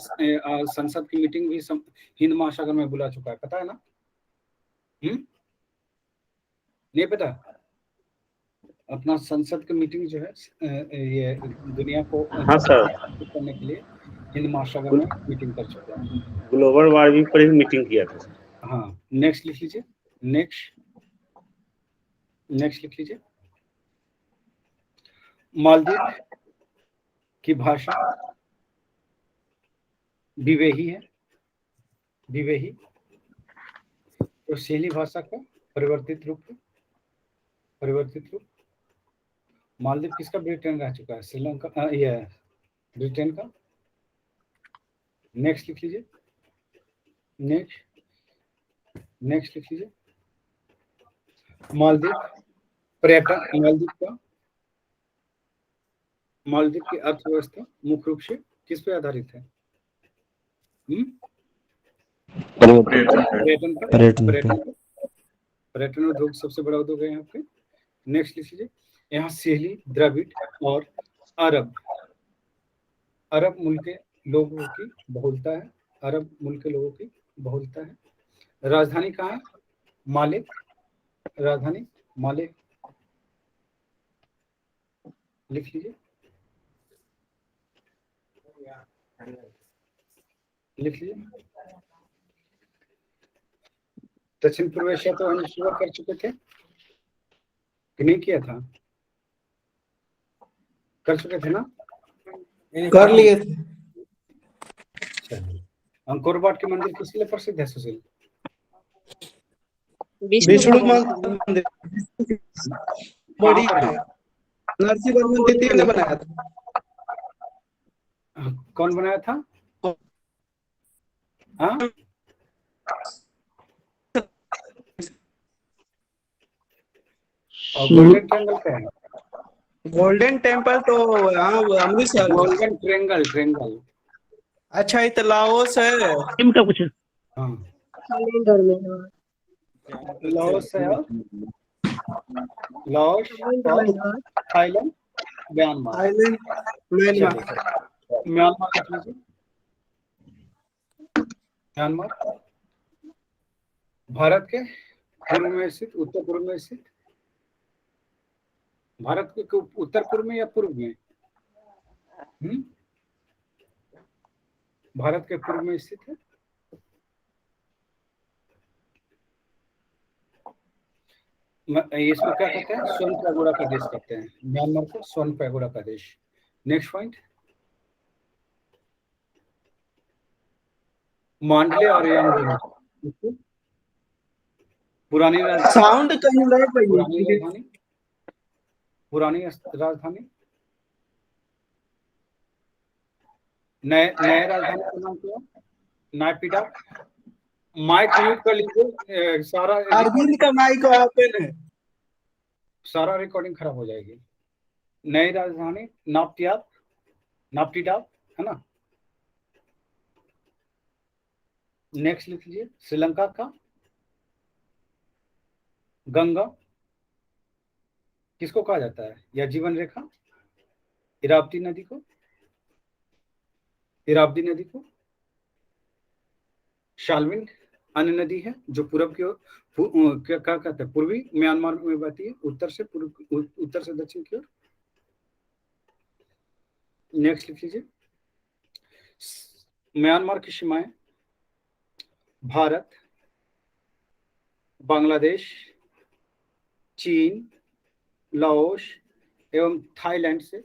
संसद की मीटिंग भी हिंद महासागर में बुला चुका है, पता है ना? नहीं पता? अपना संसद की मीटिंग जो है ये दुनिया को हाँ सर, करने के लिए हिंद महासागर में मीटिंग कर चुका है। ग्लोबल वार्मिंग पर ही मीटिंग किया था। हाँ, नेक्स्ट लिख लीजिए। नेक्स्ट लिख लीजिए। मालदीव की भाषा विवेही है। तो सहेली भाषा का परिवर्तित रूप। मालदीव किसका? ब्रिटेन रह चुका है, श्रीलंका ये ब्रिटेन का। नेक्स्ट लिख लीजिए। नेक्स्ट लिख लीजिए। मालदीव पर्यटन, मालदीव की अर्थव्यवस्था मुख्य रूप से किस पे आधारित है? पर्यटन उद्योग सबसे बड़ा उद्योग है यहाँ पे। नेक्स्ट लिख लीजिए। यहाँ सहेली, द्रविड़ और अरब मूल के लोगों की बहुलता है। राजधानी कहाँ है? माले। राजधानी माले, लिख लीजिए। दक्षिण पूर्व एशिया तो हम शुरू कर चुके थे कि नहीं किया था? कर चुके थे ना? कर लिए थे। अंकोर वाट के मंदिर किस लिए प्रसिद्ध है सुशील? विष्णु मंदिर बड़ी है। नरसिंह द्वितीय ने बनाया था। कौन बनाया था? हाँ, और गोल्डन ट्रायंगल क्या है? गोल्डन टेम्पल तो हाँ अमृतसर। Golden triangle. अच्छा, ये तो लाओस है। हाँ, Laos, Thailand, Myanmar. Myanmar Bharat के पूर्व में स्थित, उत्तर पूर्व में स्थित। भारत के उत्तर पूर्व में या पूर्व में? भारत के पूर्व में स्थित है। इसको क्या कहते हैं? स्वर्ण पैगोडा का देश कहते हैं। म्यांमार को स्वर्ण पैगोडा का देश। Next point. मांडले और यांगोन पुरानी साउंड कहीं रह गई। पुरानी राजधानी। नए राजधानी का नाम क्या? नायपीडा। माइक म्यूट कर लीजिए, सारा अरविंद का माइक ओपन है। सारा रिकॉर्डिंग खराब हो जाएगी। नई राजधानी नाप्टीडाप है ना? नेक्स्ट लिख लीजिए। श्रीलंका का गंगा किसको कहा जाता है? या जीवन रेखा? इरावती नदी को। शाल्विन अन्य नदी है जो पूरब की ओर क्या कहते हैं, पूर्वी म्यांमार में बहती है, उत्तर से दक्षिण की ओर। नेक्स्ट लिख लीजिए। म्यांमार की सीमाएं भारत, बांग्लादेश, चीन, लाओस एवं थाईलैंड से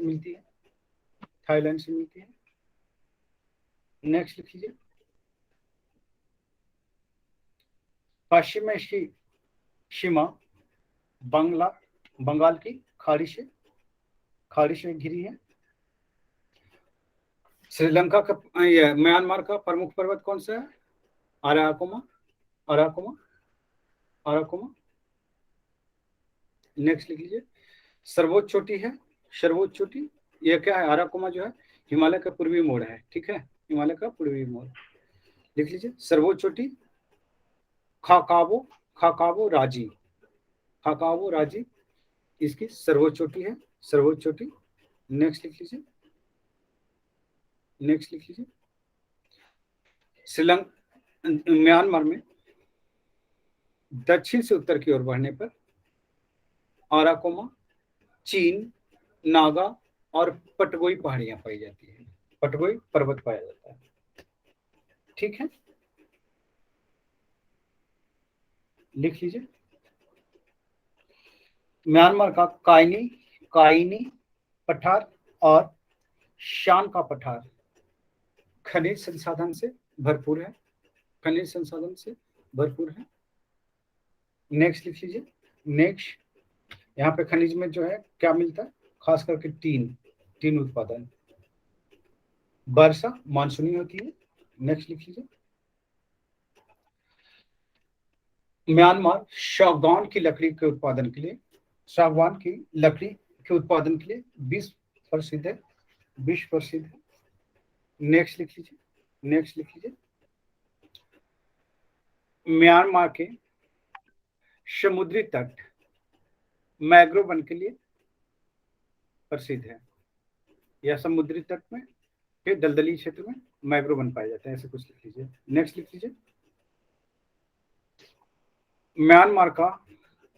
मिलती है, थाईलैंड से मिलती है। नेक्स्ट लिख लीजिए। पश्चिम सीमा बंगाल की खाड़ी से घिरी है। श्रीलंका का म्यांमार का प्रमुख पर्वत कौन सा है? अराकोमा। नेक्स्ट लिख लीजिए। सर्वोच्च चोटी ये क्या है? अराकोमा जो है हिमालय का पूर्वी मोड़ है, ठीक है, हिमालय का पूर्वी मोड़। लिख लीजिए सर्वोच्च चोटी खाकाबो राजी इसकी सर्वोच्च चोटी है, सर्वोच्च चोटी। नेक्स्ट लिख लीजिए। म्यांमार में दक्षिण से उत्तर की ओर बढ़ने पर अराकोमा, चीन, नागा और पटगोई पहाड़ियां पाई जाती है, पटगोई पर्वत पाया जाता है, ठीक है। लिख लीजिए। म्यांमार का काइनी पठार और शान का पठार खनिज संसाधन से भरपूर है, नेक्स्ट लिख लीजिए। नेक्स्ट यहाँ पे खनिज में जो है क्या मिलता है? खास करके तीन उत्पादन। वर्षा मानसूनी होती है। नेक्स्ट लिख लीजिए। म्यांमार सागवान की लकड़ी के उत्पादन के लिए विश्व प्रसिद्ध है। नेक्स्ट लिख लीजिए। म्यांमार के समुद्री तट मैंग्रोव वन के लिए प्रसिद्ध है, या समुद्री तट में के दलदली क्षेत्र में मैंग्रोव वन पाए जाते हैं, ऐसे कुछ लिख लीजिए। नेक्स्ट लिख लीजिए। म्यांमार का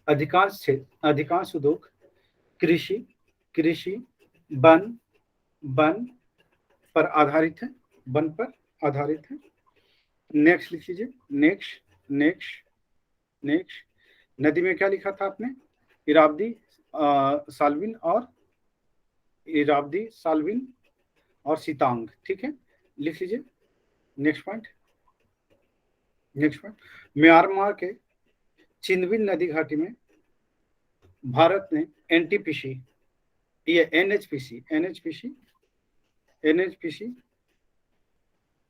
अधिकांश उद्योग कृषि वन पर आधारित है, नेक्स्ट लिख लीजिए। नेक्स्ट नदी में क्या लिखा था आपने? इरावदी साल्विन और सीतांग, ठीक है, लिख लीजिए। Next point. म्यांमार के चिंदविन नदी घाटी में भारत ने एनटीपीसी ये एनएचपीसी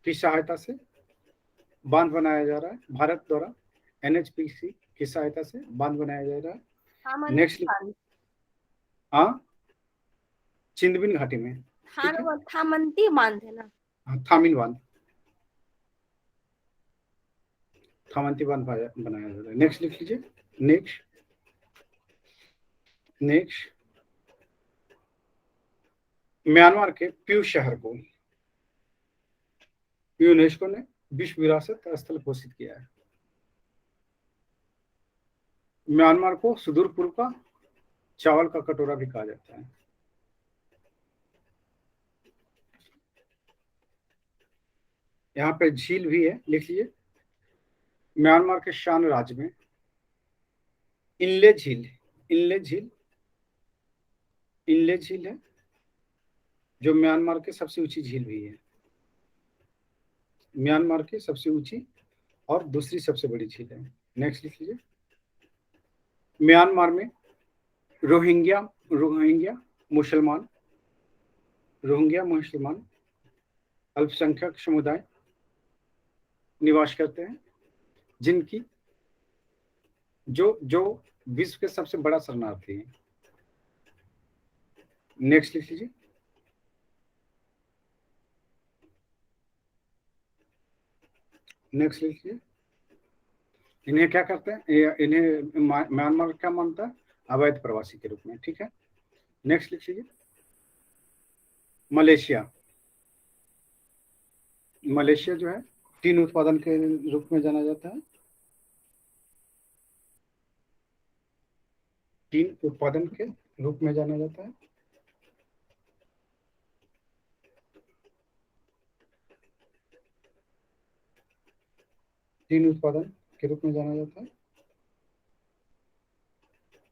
की सहायता से बांध बनाया जा रहा है, भारत द्वारा एनएचपीसी की सहायता से बांध बनाया जा रहा है। नेक्स्ट चिंदविन घाटी में थामंती बांध है ना, थामिन बांध बनाया जा रहा है। नेक्स्ट लिख लीजिए। नेक्स्ट म्यांमार के प्यू शहर को यूनेस्को ने विश्व विरासत स्थल घोषित किया है। म्यांमार को सुदूर पूर्व का चावल का कटोरा भी कहा जाता है। यहाँ पे झील भी है, लिख लीजिए। म्यांमार के शान राज्य में इनले झील है, जो म्यांमार की सबसे ऊंची झील भी है, म्यांमार की सबसे ऊंची और दूसरी सबसे बड़ी झील है। नेक्स्ट लिख लीजिए। म्यांमार में रोहिंग्या मुसलमान अल्पसंख्यक समुदाय निवास करते हैं, जिनकी जो विश्व के सबसे बड़ा शरणार्थी है। नेक्स्ट लिख लीजिए। इन्हें क्या करते हैं? इन्हें म्यांमार क्या मानता है? अवैध प्रवासी के रूप में, ठीक है। नेक्स्ट लिख लीजिए। मलेशिया जो है टीन उत्पादन के रूप में जाना जाता है, टीन उत्पादन के रूप में जाना जाता है। टीन उत्पादन के रूप में जाना जाता है।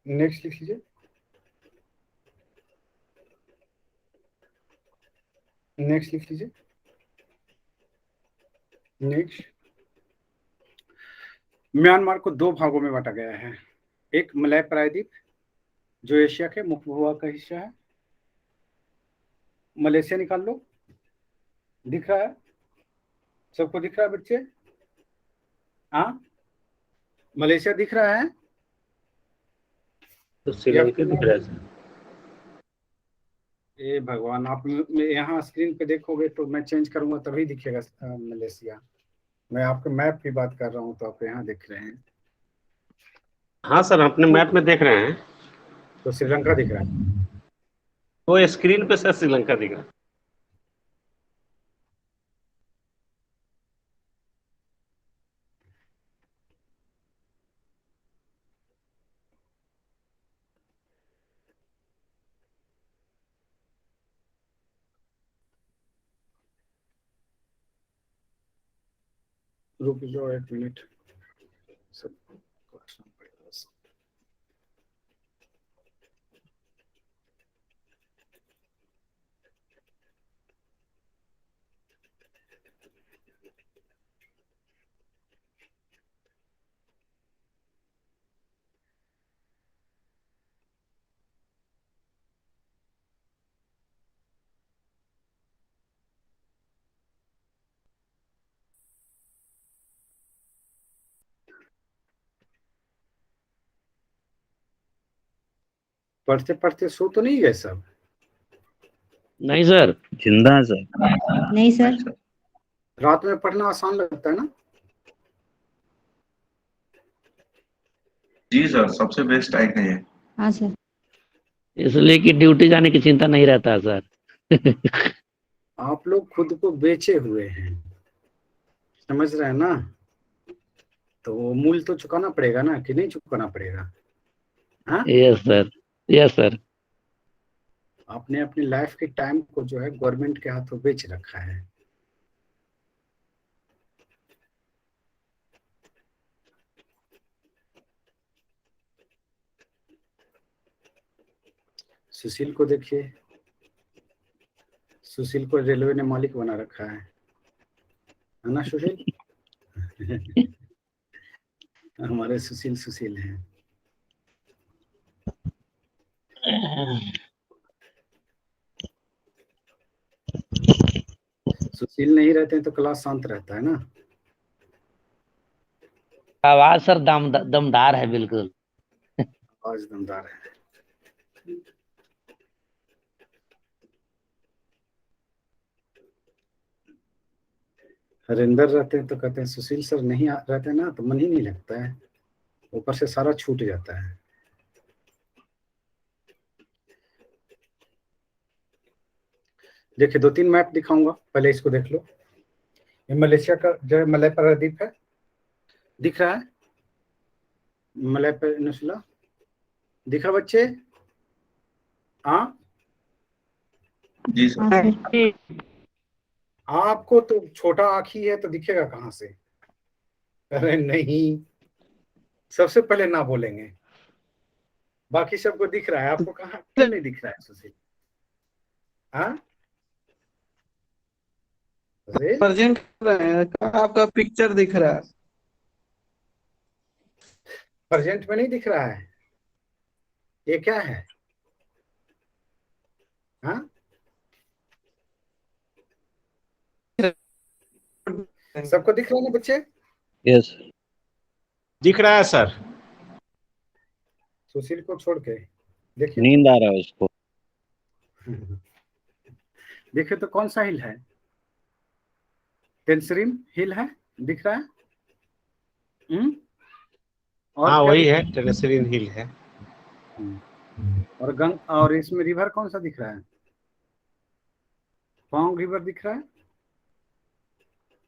नेक्स्ट लिख लीजिए, नेक्स्ट लिख लीजिए, नेक्स्ट। म्यांमार को दो भागों में बांटा गया है, एक मलय प्रायद्वीप जो एशिया के मुख्य भूभाग का हिस्सा है, मलेशिया निकाल लो, दिख रहा है सबको, दिख रहा है बच्चे? हाँ, मलेशिया दिख रहा है, तो श्रीलंका दिख रहा है सर। ए भगवान, आप यहाँ स्क्रीन पे देखोगे तो मैं चेंज करूंगा तभी दिखेगा मलेशिया। मैं आपके मैप की बात कर रहा हूँ तो आप यहाँ दिख रहे हैं। हाँ सर, अपने मैप में देख रहे हैं तो श्रीलंका दिख रहा है, वो स्क्रीन पे सर श्रीलंका दिख रहा है। रुक जाओ 1 मिनट, सब क्वेश्चन पड़ेगा। पढ़ते पढ़ते सो तो नहीं गए सब? नहीं सर, जिंदा है सर। नहीं सर। रात में पढ़ना आसान लगता है ना? जी सर, सबसे बेस्ट टाइम है ये। हाँ सर। इसलिए कि ड्यूटी जाने की चिंता नहीं रहता है सर। आप लोग खुद को बेचे हुए हैं, समझ रहे हैं ना? तो वो मूल्य तो चुकाना पड़ेगा ना, कि नहीं चुकाना पड़ेगा? हाँ, यस सर, यस सर। आपने अपनी लाइफ के टाइम को जो है गवर्नमेंट के हाथों बेच रखा है। सुशील को देखिए, सुशील को रेलवे ने मालिक बना रखा है ना सुशील? हमारे सुशील सुशील हैं। सुशील नहीं रहते हैं तो क्लास शांत रहता है ना? आवाज सर दमदार है बिल्कुल। आवाज दमदार है। हरिंदर रहते हैं तो कहते हैं सुशील सर नहीं रहते ना तो मन ही नहीं लगता है, ऊपर से सारा छूट जाता है। देखिए 2-3 मैप दिखाऊंगा, पहले इसको देख लो। ये मलेशिया का जो मलय प्रायद्वीप है, दिख रहा है? मलय पेनिनसुला दिखा बच्चे? हाँ जी सर। आपको तो छोटा आँखी है तो दिखेगा कहाँ से? अरे नहीं, सबसे पहले ना बोलेंगे, बाकी सबको दिख रहा है, आपको कहाँ क्यों नहीं दिख रहा है सुशील? हाँ प्रेजेंट कर रहे हैं, कहाँ आपका पिक्चर दिख रहा है? प्रेजेंट में नहीं दिख रहा है, ये क्या है? हाँ, सबको दिख रहा है ना बच्चे? यस, दिख रहा है सर। सुशील को छोड़ के देखिए, नींद आ रहा है उसको। देखिए तो कौन सा हिल है? टेंसरिन हिल है, दिख रहा है? और हाँ क्या वही दिख है, टेनेसरीन हिल है। और और इसमें रिवर कौन सा दिख रहा है? पोंग रिवर दिख रहा है?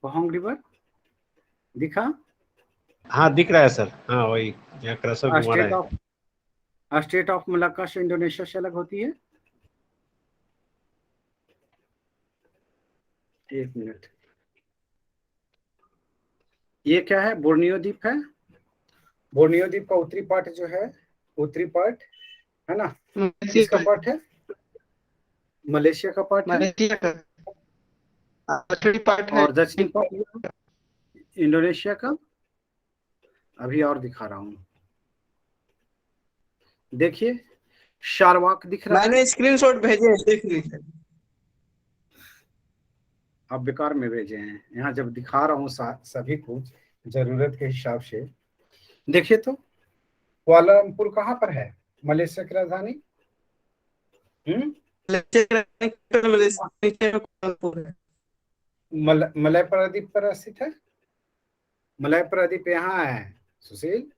पोंग रिवर दिखा? हाँ दिख रहा है सर, हाँ वही यहाँ क्रसर घुमा रहा है। स्टेट ऑफ मलाक्का से इंडोनेशिया से अलग होती है। 1 मिनट, ये क्या है? बोर्नियो द्वीप है। बोर्नियो द्वीप का उत्तरी पार्ट जो है उत्तरी पार्ट है ना, किसका पार्ट है? मलेशिया का पार्ट है, मलेशिया का दक्षिणी पार्ट है। और दक्षिणी पार्ट इंडोनेशिया का। अभी और दिखा रहा हूँ, देखिए शारवाक दिख रहा है। मैंने स्क्रीनशॉट भेजे हैं, देख लीजिए। आप बेकार में भेजे हैं, यहाँ जब दिखा रहा हूँ सभी कुछ जरूरत के हिसाब से। देखिए तो कुआलालंपुर कहाँ पर है? मलेशिया की राजधानी। मलय प्रायद्वीप पर स्थित है। मलय प्रायद्वीप यहाँ है सुशील,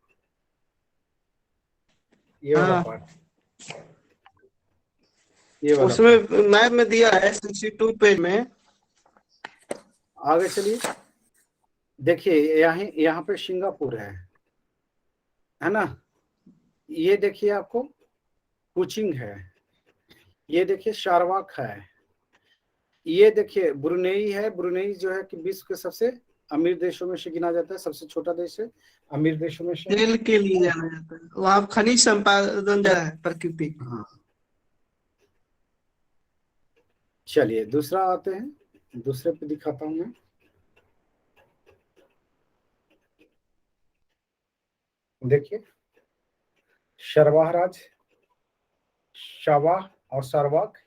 ये वाला पार्ट, ये वाला उसमें मैप में दिया है 62 पेज में। आगे चलिए, देखिए यहाँ पे सिंगापुर है ना। ये देखिए आपको कुचिंग है, ये देखिए शारवाक है, ये देखिए ब्रुनेई है। ब्रुनेई जो है कि विश्व के सबसे अमीर देशों में से गिना जाता है, सबसे छोटा देश है, अमीर देशों में से। तेल के लिए जाना जाता है, वहाँ खनिज संपादन ज्यादा है प्रकृति। हाँ, चलिए दूसरा आते हैं, दूसरे पे दिखाता हूं मैं। देखिए शरवाह राज्य, शावाह और सारवाक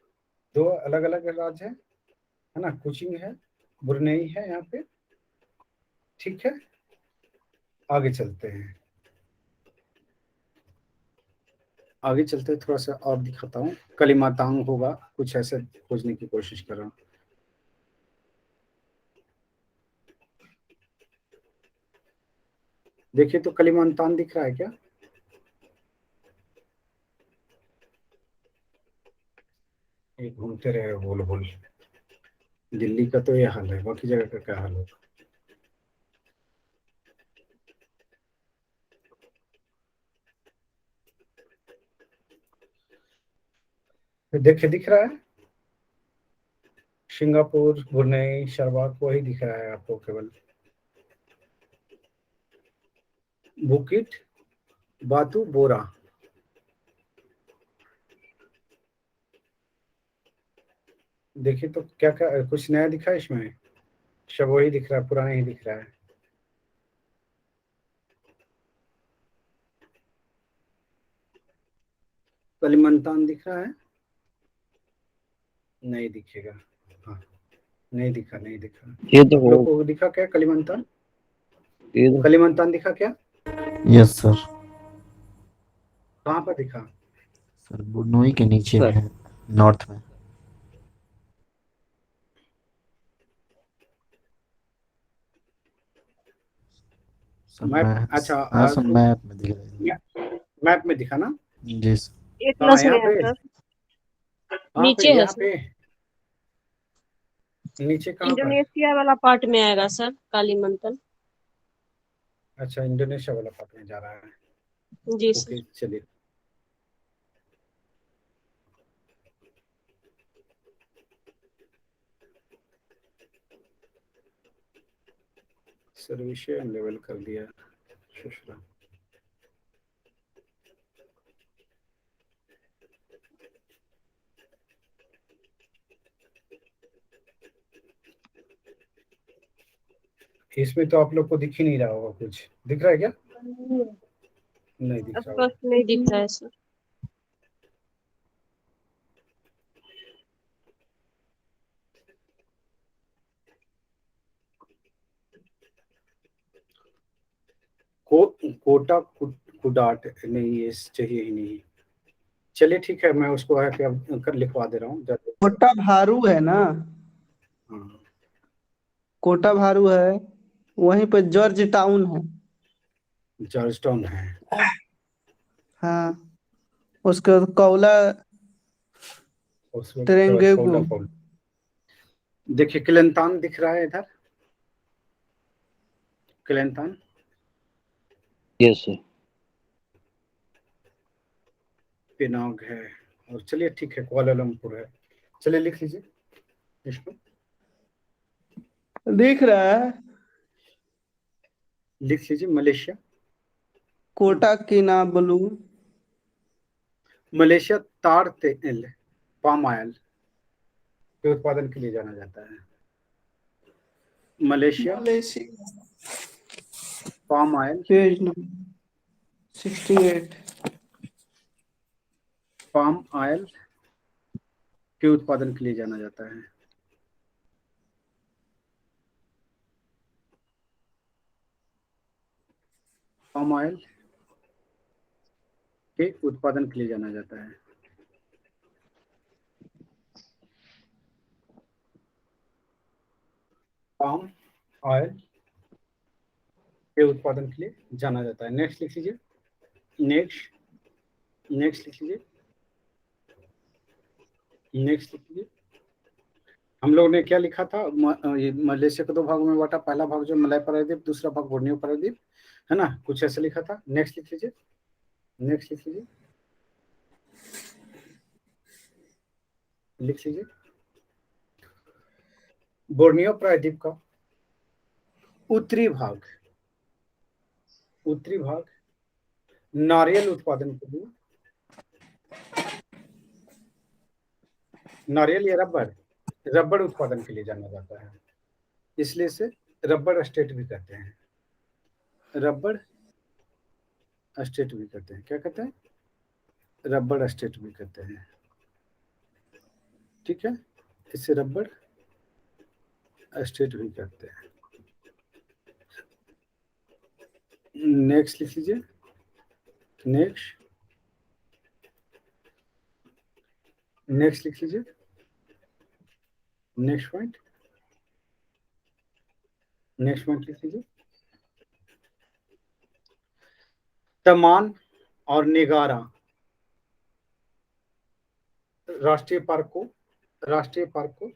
दो अलग अलग राज्य है ना। कुचिंग है, ब्रुनेई है यहाँ पे, ठीक है। आगे चलते हैं, आगे चलते थोड़ा सा और दिखाता हूँ। कलिमातांग होगा, कुछ ऐसे खोजने की कोशिश कर रहा हूँ। देखिए तो कलिमांतान दिख रहा है क्या? एक घूमते रहे गोल गोल। दिल्ली का तो ये हाल है, बाकी जगह का क्या हाल होगा? देखिए दिख रहा है सिंगापुर, ब्रुनेई, शारवाक, वही दिख रहा है आपको केवल। बुकिट बातू बोरा, देखिए तो क्या क्या कुछ नया दिखा है इसमें? सब वही दिख रहा है, पुराना ही दिख रहा है। कलिमंतान दिख रहा है? नहीं दिखेगा, हाँ नहीं दिखा, नहीं दिखा। ये तो आप लोग को दिखा क्या कलिमंतान? ये तो कलिमंतान दिखा क्या? Yes sir. कहाँ पर दिखा? सर बुनोई के नीचे में है, नॉर्थ में। सर मैप, अच्छा हाँ सर मैप में दिख रहा है। मैप में दिखा ना? जी सर। एटलस में है सर, नीचे है सर। नीचे कहाँ पर? इंडोनेशिया वाला पार्ट में आएगा सर कालीमंथन। अच्छा इंडोनेशिया वाला पार्ट में जा रहा है। जी सर। ओके चलिए, सर विषय लेवल कर दिया शुक्ला। इसमें तो आप लोग को दिख ही नहीं रहा होगा, कुछ दिख रहा है क्या? नहीं दिख रहा होगा। नहीं दिख रहा है सर। कोटा कुडाट नहीं, ये चाहिए ही नहीं। चलिए ठीक है, मैं उसको है कि अब कर लिखवा दे रहा हूँ। कोटा भारू है ना, हाँ कोटा भारू है, वहीं पर जॉर्ज टाउन है। जॉर्ज टाउन है, हाँ उसके बाद कौला उसमें तेरेंगेगु। देखिए किलंतान दिख रहा है इधर, किलंतान। Yes sir. पिनांग है, और चलिए ठीक है कुआलालंपुर है। चलिए लिख लीजिए इसको, दिख रहा है। लिख लीजिए मलेशिया। कोटा किनाबलू, मलेशिया ताड़ तेल पाम ऑयल के उत्पादन के लिए जाना जाता है। Malaysia palm oil page number 68। Palm oil के उत्पादन के लिए जाना जाता है। पाम ऑयल के उत्पादन के लिए जाना जाता है। पाम ऑयल के उत्पादन के लिए जाना जाता है। नेक्स्ट लिख लीजिए। नेक्स्ट लिख लीजिए। नेक्स्ट लिख लीजिए। हम लोगों ने क्या लिखा था? मलेशिया को दो भागों में बांटा। पहला भाग जो मलय प्रायद्वीप, दूसरा भाग बोर्नियो प्रायद्वीप, है ना? कुछ ऐसे लिखा था। नेक्स्ट लिख लीजिए। नेक्स्ट लिख लीजिए। लिख लीजिए। बोर्नियो प्रायद्वीप का उत्तरी भाग नारियल उत्पादन के लिए, नारियल या रबड़ उत्पादन के लिए जाना जाता है। इसलिए इसे रबड़ स्टेट भी कहते हैं। रबड़ स्टेट भी कहते हैं। क्या कहते हैं? रबड़ स्टेट भी कहते हैं। ठीक है, इसे रबड़ स्टेट भी कहते हैं। नेक्स्ट लिख लीजिए। नेक्स्ट लिख लीजिए। नेक्स्ट पॉइंट लिख लीजिए। तमान और निगारा राष्ट्रीय पार्क को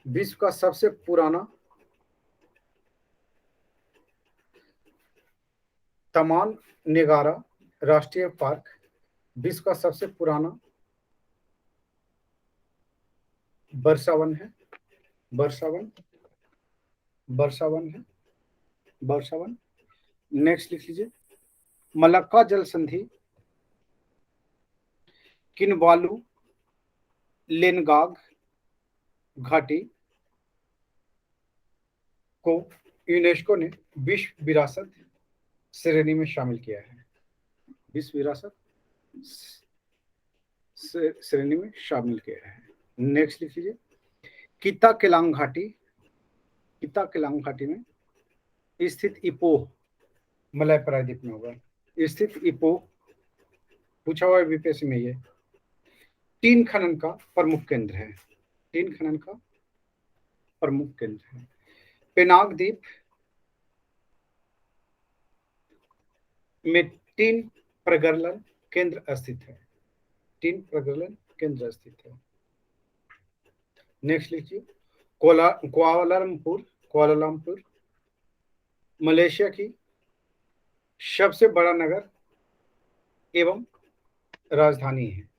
विश्व का सबसे पुराना तमान निगारा राष्ट्रीय पार्क विश्व का सबसे पुराना वर्षावन है। वर्षावन। नेक्स्ट लिख लीजिए। मलक्का जल संधि किनवालू लेनगाग घाटी को यूनेस्को ने विश्व विरासत श्रेणी में शामिल किया है। विश्व विरासत श्रेणी में शामिल किया है। नेक्स्ट लिख लीजिए। किता केलांग घाटी में स्थित इपोह मलय प्रायद्वीप में होगा। स्थित इपोह पूछा हुआ है बीपीएससी में। ये टीन खनन का प्रमुख केंद्र है। पेनांग द्वीप में टीन प्रगलन केंद्र स्थित है। नेक्स्ट लिखिए। कुआलालंपुर मलेशिया की सबसे बड़ा नगर एवं राजधानी है।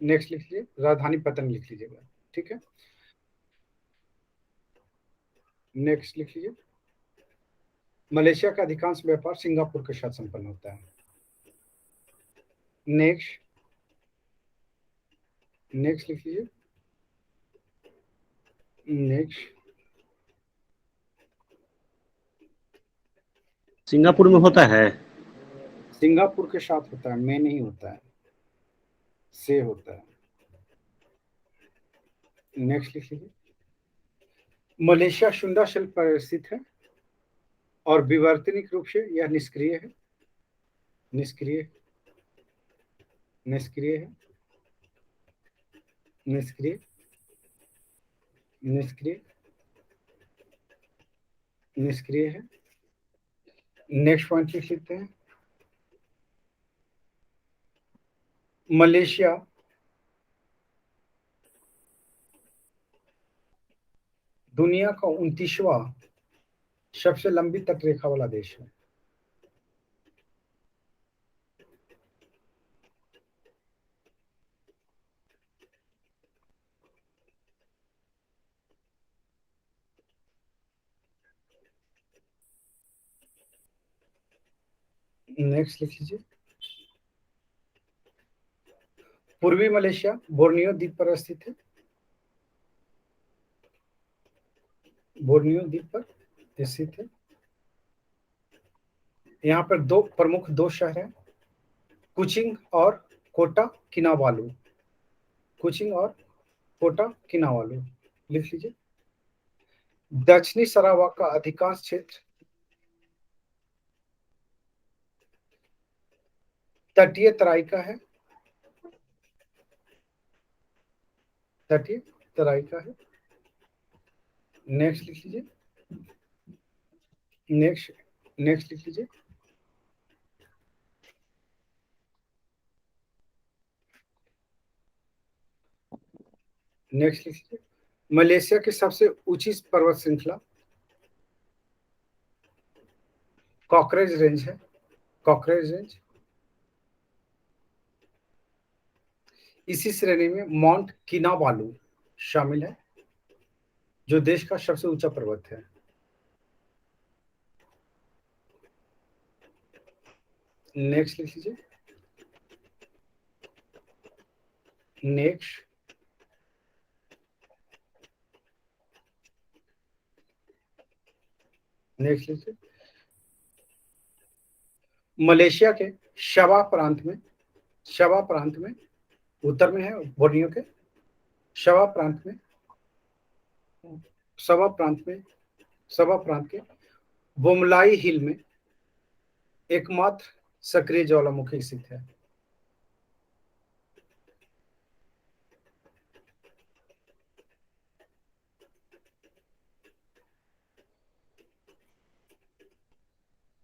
नेक्स्ट लिख लीजिए। राजधानी पतन लिख लीजिएगा। ठीक है। नेक्स्ट लिख लीजिए। मलेशिया का अधिकांश व्यापार सिंगापुर के साथ संपन्न होता है। नेक्स्ट लिख लीजिए। सिंगापुर में होता है? सिंगापुर के साथ होता है, में नहीं होता है, से होता है। नेक्स्ट लिख लीजिए। मलेशिया सुंदर शिल्प पर स्थित है और विवर्तनिक रूप से यह निष्क्रिय है। नेक्स्ट पॉइंट लिख लेते हैं। मलेशिया दुनिया का 29वां सबसे लंबी तटरेखा वाला देश है। नेक्स्ट लिख लीजिए। पूर्वी मलेशिया बोर्नियो द्वीप पर स्थित है। बोर्नियो द्वीप पर स्थित है। यहाँ पर दो प्रमुख शहर हैं, कुचिंग और कोटा किनाबालू। कुचिंग और कोटा किनाबालू लिख लीजिए। दक्षिणी सरावाक का अधिकांश क्षेत्र तटीय तराई का है। तटीय तराई का है। नेक्स्ट लिख लीजिए। नेक्स्ट लिख लीजिए। नेक्स्ट लिख लीजिए। मलेशिया की सबसे ऊंची पर्वत श्रृंखला कॉकरेज रेंज है। Cockroach range. इसी श्रेणी में माउंट किनाबालू शामिल है, जो देश का सबसे ऊंचा पर्वत है। नेक्स्ट लिख लीजिए। नेक्स्ट लिखिए। मलेशिया के शवा प्रांत में उत्तर में है बोर्नियो के। शवा प्रांत के बोमलाई हिल में एकमात्र सक्रिय ज्वालामुखी स्थित है।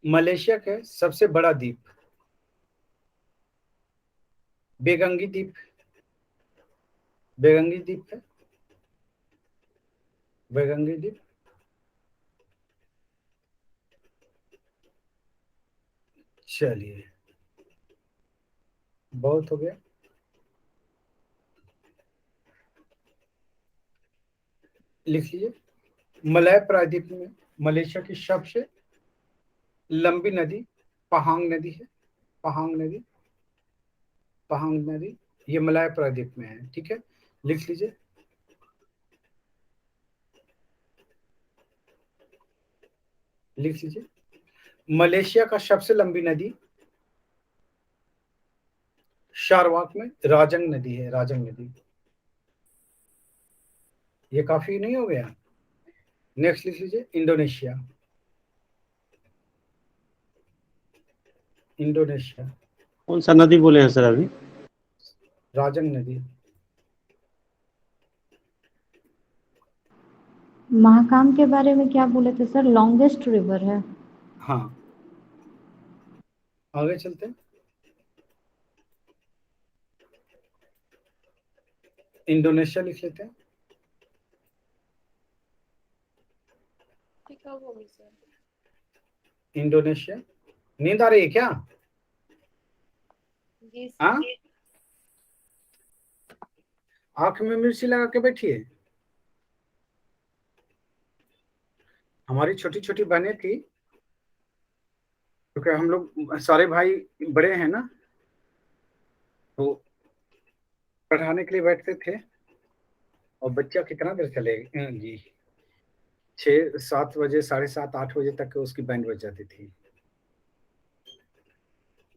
मलेशिया का सबसे बड़ा द्वीप बेगंगी द्वीप है। बेगंगी द्वीप। चलिए, बहुत हो गया। लिख लीजिए। मलय प्रायद्वीप में मलेशिया की सबसे लंबी नदी पहांग नदी है। पहांग नदी ये मलय प्रायद्वीप में है। ठीक है, लिख लीजिए। मलेशिया का सबसे लंबी नदी सारवाक में राजंग नदी है। राजंग नदी। ये काफी नहीं हो गया। नेक्स्ट लिख लीजिए। इंडोनेशिया। कौन सा नदी बोले हैं सर अभी? राजंग नदी। महाकाम के बारे में क्या बोले थे सर? लॉन्गेस्ट रिवर है। हाँ, आगे चलते हैं। इंडोनेशिया लिख लेते हैं। इंडोनेशिया। नींद आ रही है क्या? हाँ, आंख में मिर्ची लगा के बैठिए। हमारी छोटी छोटी बहनें थी, क्योंकि हम लोग सारे भाई बड़े हैं ना, तो पढ़ाने के लिए बैठते थे। और बच्चा कितना देर चलेगा जी? 6-7 बजे, 7:30-8 बजे तक उसकी बैंड बज जाती थी,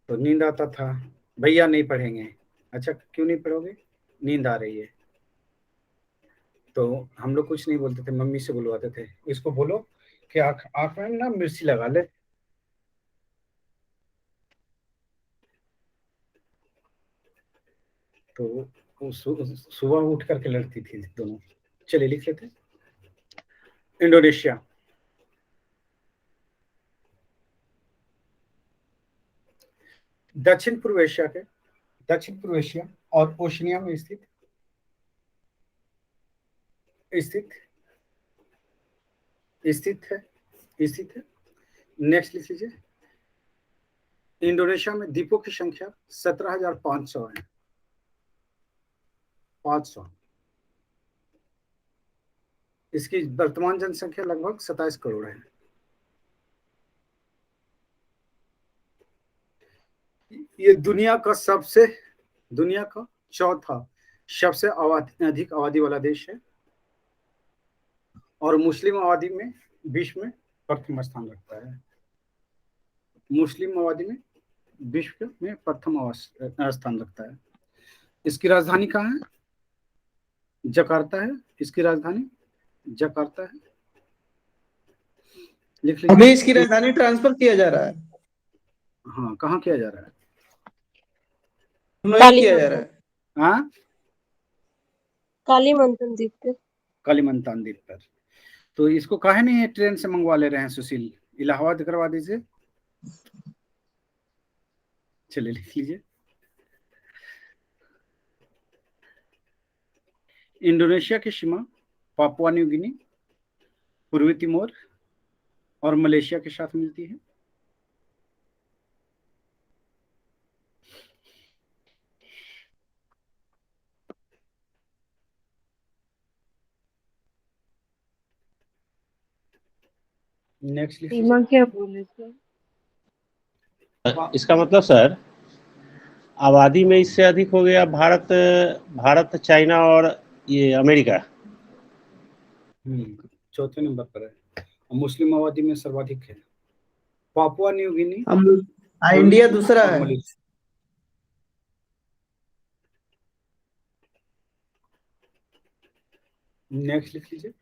तो नींद आता था। भैया नहीं पढ़ेंगे। अच्छा, क्यों नहीं पढ़ोगे? नींद आ रही है। तो हम लोग कुछ नहीं बोलते थे, मम्मी से बुलवाते थे, इसको बोलो कि आँख में ना मिर्ची लगा ले। तो सुबह उठ करके लड़ती थी दोनों। चलिए, लिख लेते हैं। इंडोनेशिया। दक्षिण पूर्व एशिया और ओशिनिया में स्थित है। नेक्स्ट लिख लीजिए। इंडोनेशिया में द्वीपों की संख्या 17,500 है। 500। इसकी वर्तमान जनसंख्या लगभग 27 करोड़ है। ये दुनिया का चौथा सबसे अधिक आबादी वाला देश है, और मुस्लिम आबादी में विश्व में प्रथम स्थान रखता है। मुस्लिम आबादी में विश्व में प्रथम स्थान रखता है। इसकी राजधानी कहाँ है? जकार्ता है। इसकी राजधानी जकार्ता है। लिख लीजिए। अभी इसकी राजधानी ट्रांसफर किया जा रहा है। हाँ, कहाँ किया जा रहा है? नहीं किया जा रहा है। हाँ, कालीमंतन द्वीप पे। कालीमंतान द्वीप पर। तो इसको काहे नहीं ट्रेन से मंगवा ले रहे हैं सुशील? इलाहाबाद करवा दीजिए। चलिए लिख लीजिए। इंडोनेशिया की सीमा पापुआ न्यू गिनी, पूर्वी तिमोर और मलेशिया के साथ मिलती है। नेक्स्ट सीमा क्या बोले थे? इसका मतलब सर आबादी में इससे अधिक हो गया भारत, चाइना और ये अमेरिका। चौथे नंबर पर है। मुस्लिम आबादी में सर्वाधिक है पापुआ न्यू गिनी, इंडिया दूसरा है। नेक्स्ट लिख लीजिए।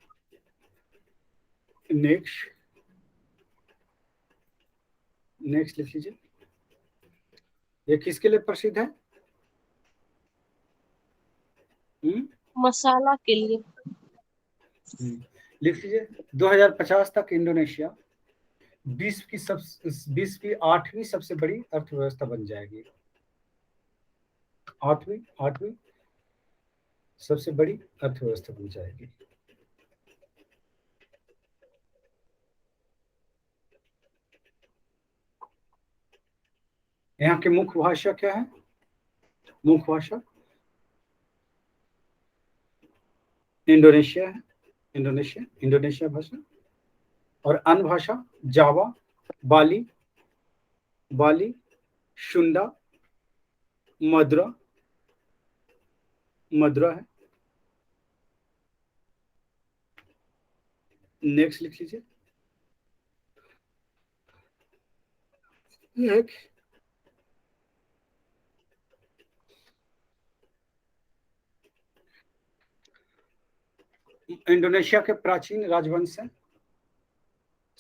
नेक्स्ट लिख लीजिए। ये किसके लिए प्रसिद्ध है? मसाला के लिए। लिख लीजिए। 2050 तक इंडोनेशिया विश्व की 8वीं सबसे बड़ी अर्थव्यवस्था बन जाएगी। 8वीं सबसे बड़ी अर्थव्यवस्था बन जाएगी। यहाँ की मुख्य भाषा क्या है? मुख्य भाषा इंडोनेशिया है। इंडोनेशिया भाषा। और अन्य भाषा जावा, बाली, शुंडा, मदुरा है। नेक्स्ट लिख लीजिए। इंडोनेशिया के प्राचीन राजवंश हैं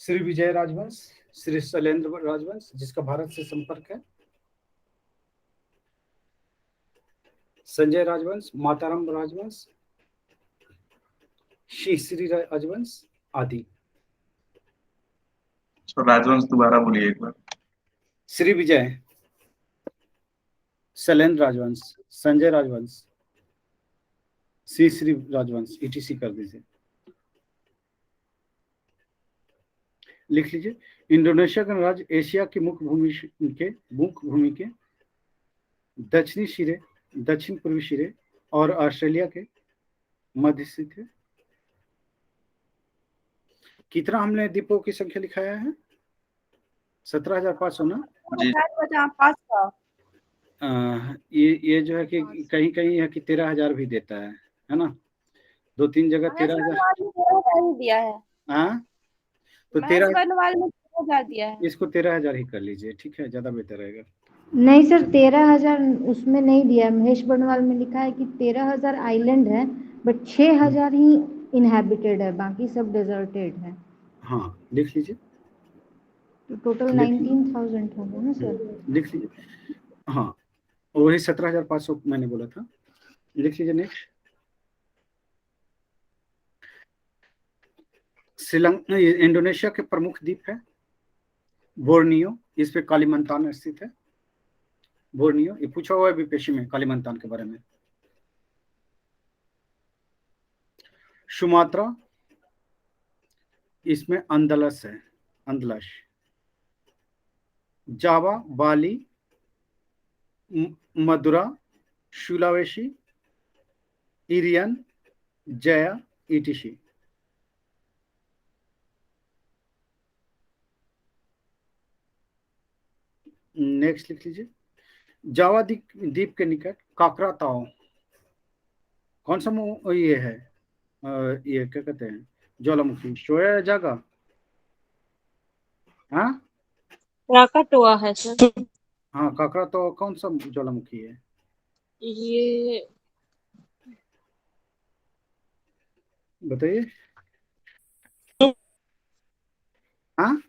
श्री विजय राजवंश, श्री शैलेंद्र राजवंश, जिसका भारत से संपर्क है, संजय राजवंश, माताराम राजवंश, श्री राजवंश आदि। राजवंश दोबारा बोलिए एक बार। श्री विजय, शैलेंद्र राजवंश, संजय राजवंश, श्री राजवंश, ETC कर दीजिए। लिख लीजिए। इंडोनेशिया का राज्य एशिया की मुख्य भूमि के दक्षिण पूर्वी सिरे और ऑस्ट्रेलिया के मध्य स्थित है। कितना हमने द्वीपों की संख्या लिखाया है? 17,500 ना? ये जो है कि कहीं कहीं है कि 13,000 भी देता है ना? 2-3 जगह 13,000 दिया है। हाँ, तो 13,000 दिया है। इसको 13,000 ही कर लीजिए, ठीक है, ज्यादा बेहतर रहेगा। नहीं सर, 13,000 उसमें नहीं दिया है। महेश बर्णवाल में लिखा है कि 13,000 आइलैंड है, बट 6,000 ही इनहैबिटेड है, बाकी सब डेजर्टेड है। हाँ, लिख लीजिए। तो टोटल 19,000 होगा ना सर? लिख लीजिए। हाँ, वही 17,500 मैंने बोला था। लिख लीजिए। नेक्स्ट। श्रीलंका, इंडोनेशिया के प्रमुख द्वीप है बोर्नियो, इस पे कालीमंतान स्थित है। बोर्नियो, ये पूछा हुआ है बीपीएससी में कालीमंतान के बारे में। सुमात्रा, इसमें अंदलस है, Andalas. Java, Bali, Madura, Sulawesi, Irian, Jaya, ETC। Next लिख लीजिए। जावा द्वीप के निकट काकराताओ कौन सा ये है ये क्या कहते हैं ज्वालामुखी, शोया या जागा? हाँ क्राकाटोआ है सर। हाँ काकरा तो कौन सा ज्वालामुखी है? ये बताइए। हाँ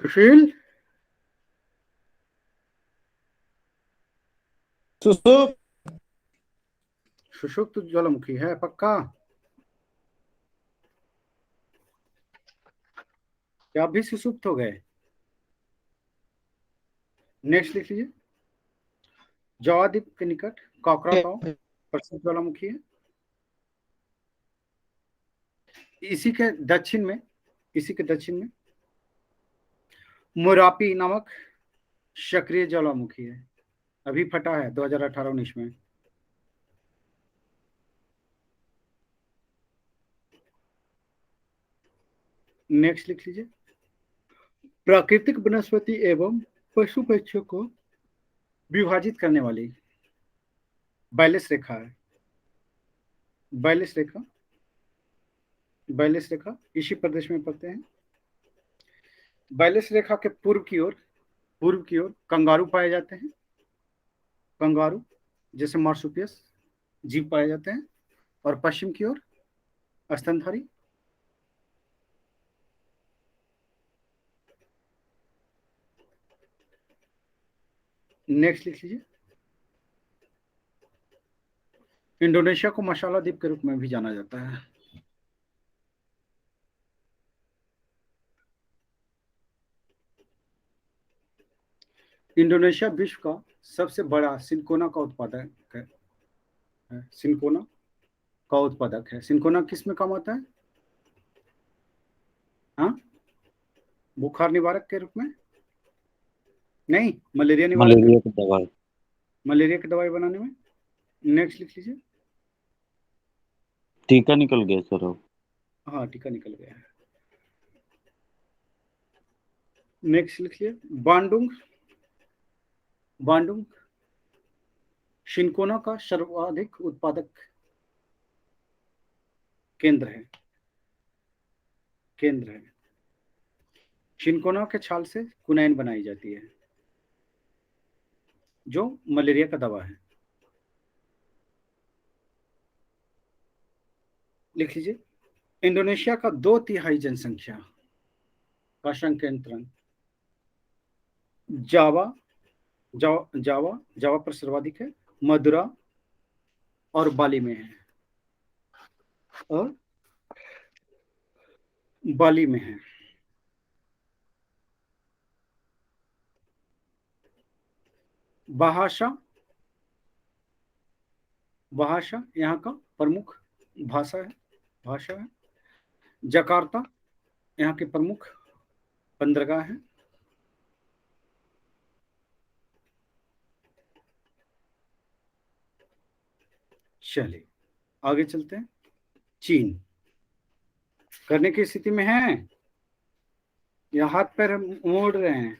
सुशील, सुषुप्त ज्वालामुखी है पक्का? क्या आप भी सुषुप्त हो गए? नेक्स्ट लिख लीजिए। जावा द्वीप के निकट काकराटाओ प्रसिद्ध ज्वालामुखी है। इसी के दक्षिण में मोरापी नामक सक्रिय ज्वालामुखी है, अभी फटा है 2018-19 में। नेक्स्ट लिख लीजिए। प्राकृतिक वनस्पति एवं पशु पक्षियों को विभाजित करने वाली बैलेस रेखा है। बैलेस रेखा इसी प्रदेश में पड़ते हैं। बैलेस रेखा के पूर्व की ओर कंगारू पाए जाते हैं। कंगारू जैसे मार्सुपियस जीव पाए जाते हैं। और पश्चिम की ओर स्तनधारी। नेक्स्ट लिख लीजिए। इंडोनेशिया को मसाला द्वीप के रूप में भी जाना जाता है। इंडोनेशिया विश्व का सबसे बड़ा सिनकोना का उत्पादक है। सिनकोना किस में काम आता है? हाँ, बुखार निवारक के रूप में नहीं, मलेरिया निवारक, मलेरिया की दवाई बनाने में। नेक्स्ट लिख लीजिए। टीका निकल गया सर। हाँ टीका निकल गया है। नेक्स्ट लिखिए। बांडुंग सिनकोना का सर्वाधिक उत्पादक केंद्र है। सिनकोना के छाल से कुनैन बनाई जाती है जो मलेरिया का दवा है। लिख लीजिए। इंडोनेशिया का 2/3 जनसंख्या का संकेंद्रण जावा पर सर्वाधिक है, मदुरा और बाली में है। भाषा यहाँ का प्रमुख भाषा है। जकार्ता यहाँ की प्रमुख बंदरगाह है। चलिए आगे चलते हैं। चीन करने की स्थिति में है या हाथ पैर मोड़ रहे हैं?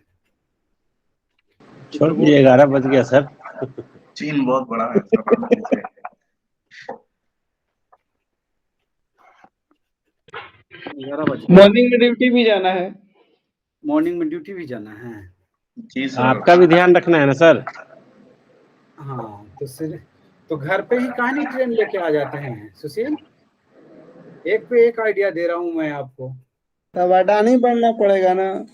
छोड़ दीजिए, 11 बज गया सर। चीन बहुत बड़ा है सर। 11 बजे मॉर्निंग में ड्यूटी भी जाना है। जी सर। आपका भी ध्यान रखना है ना सर। हाँ तो घर पे ही कहानी ट्रेन लेके आ जाते हैं सुशील। एक पे एक आइडिया दे रहा हूँ मैं आपको। तब अडानी बनना पड़ेगा ना।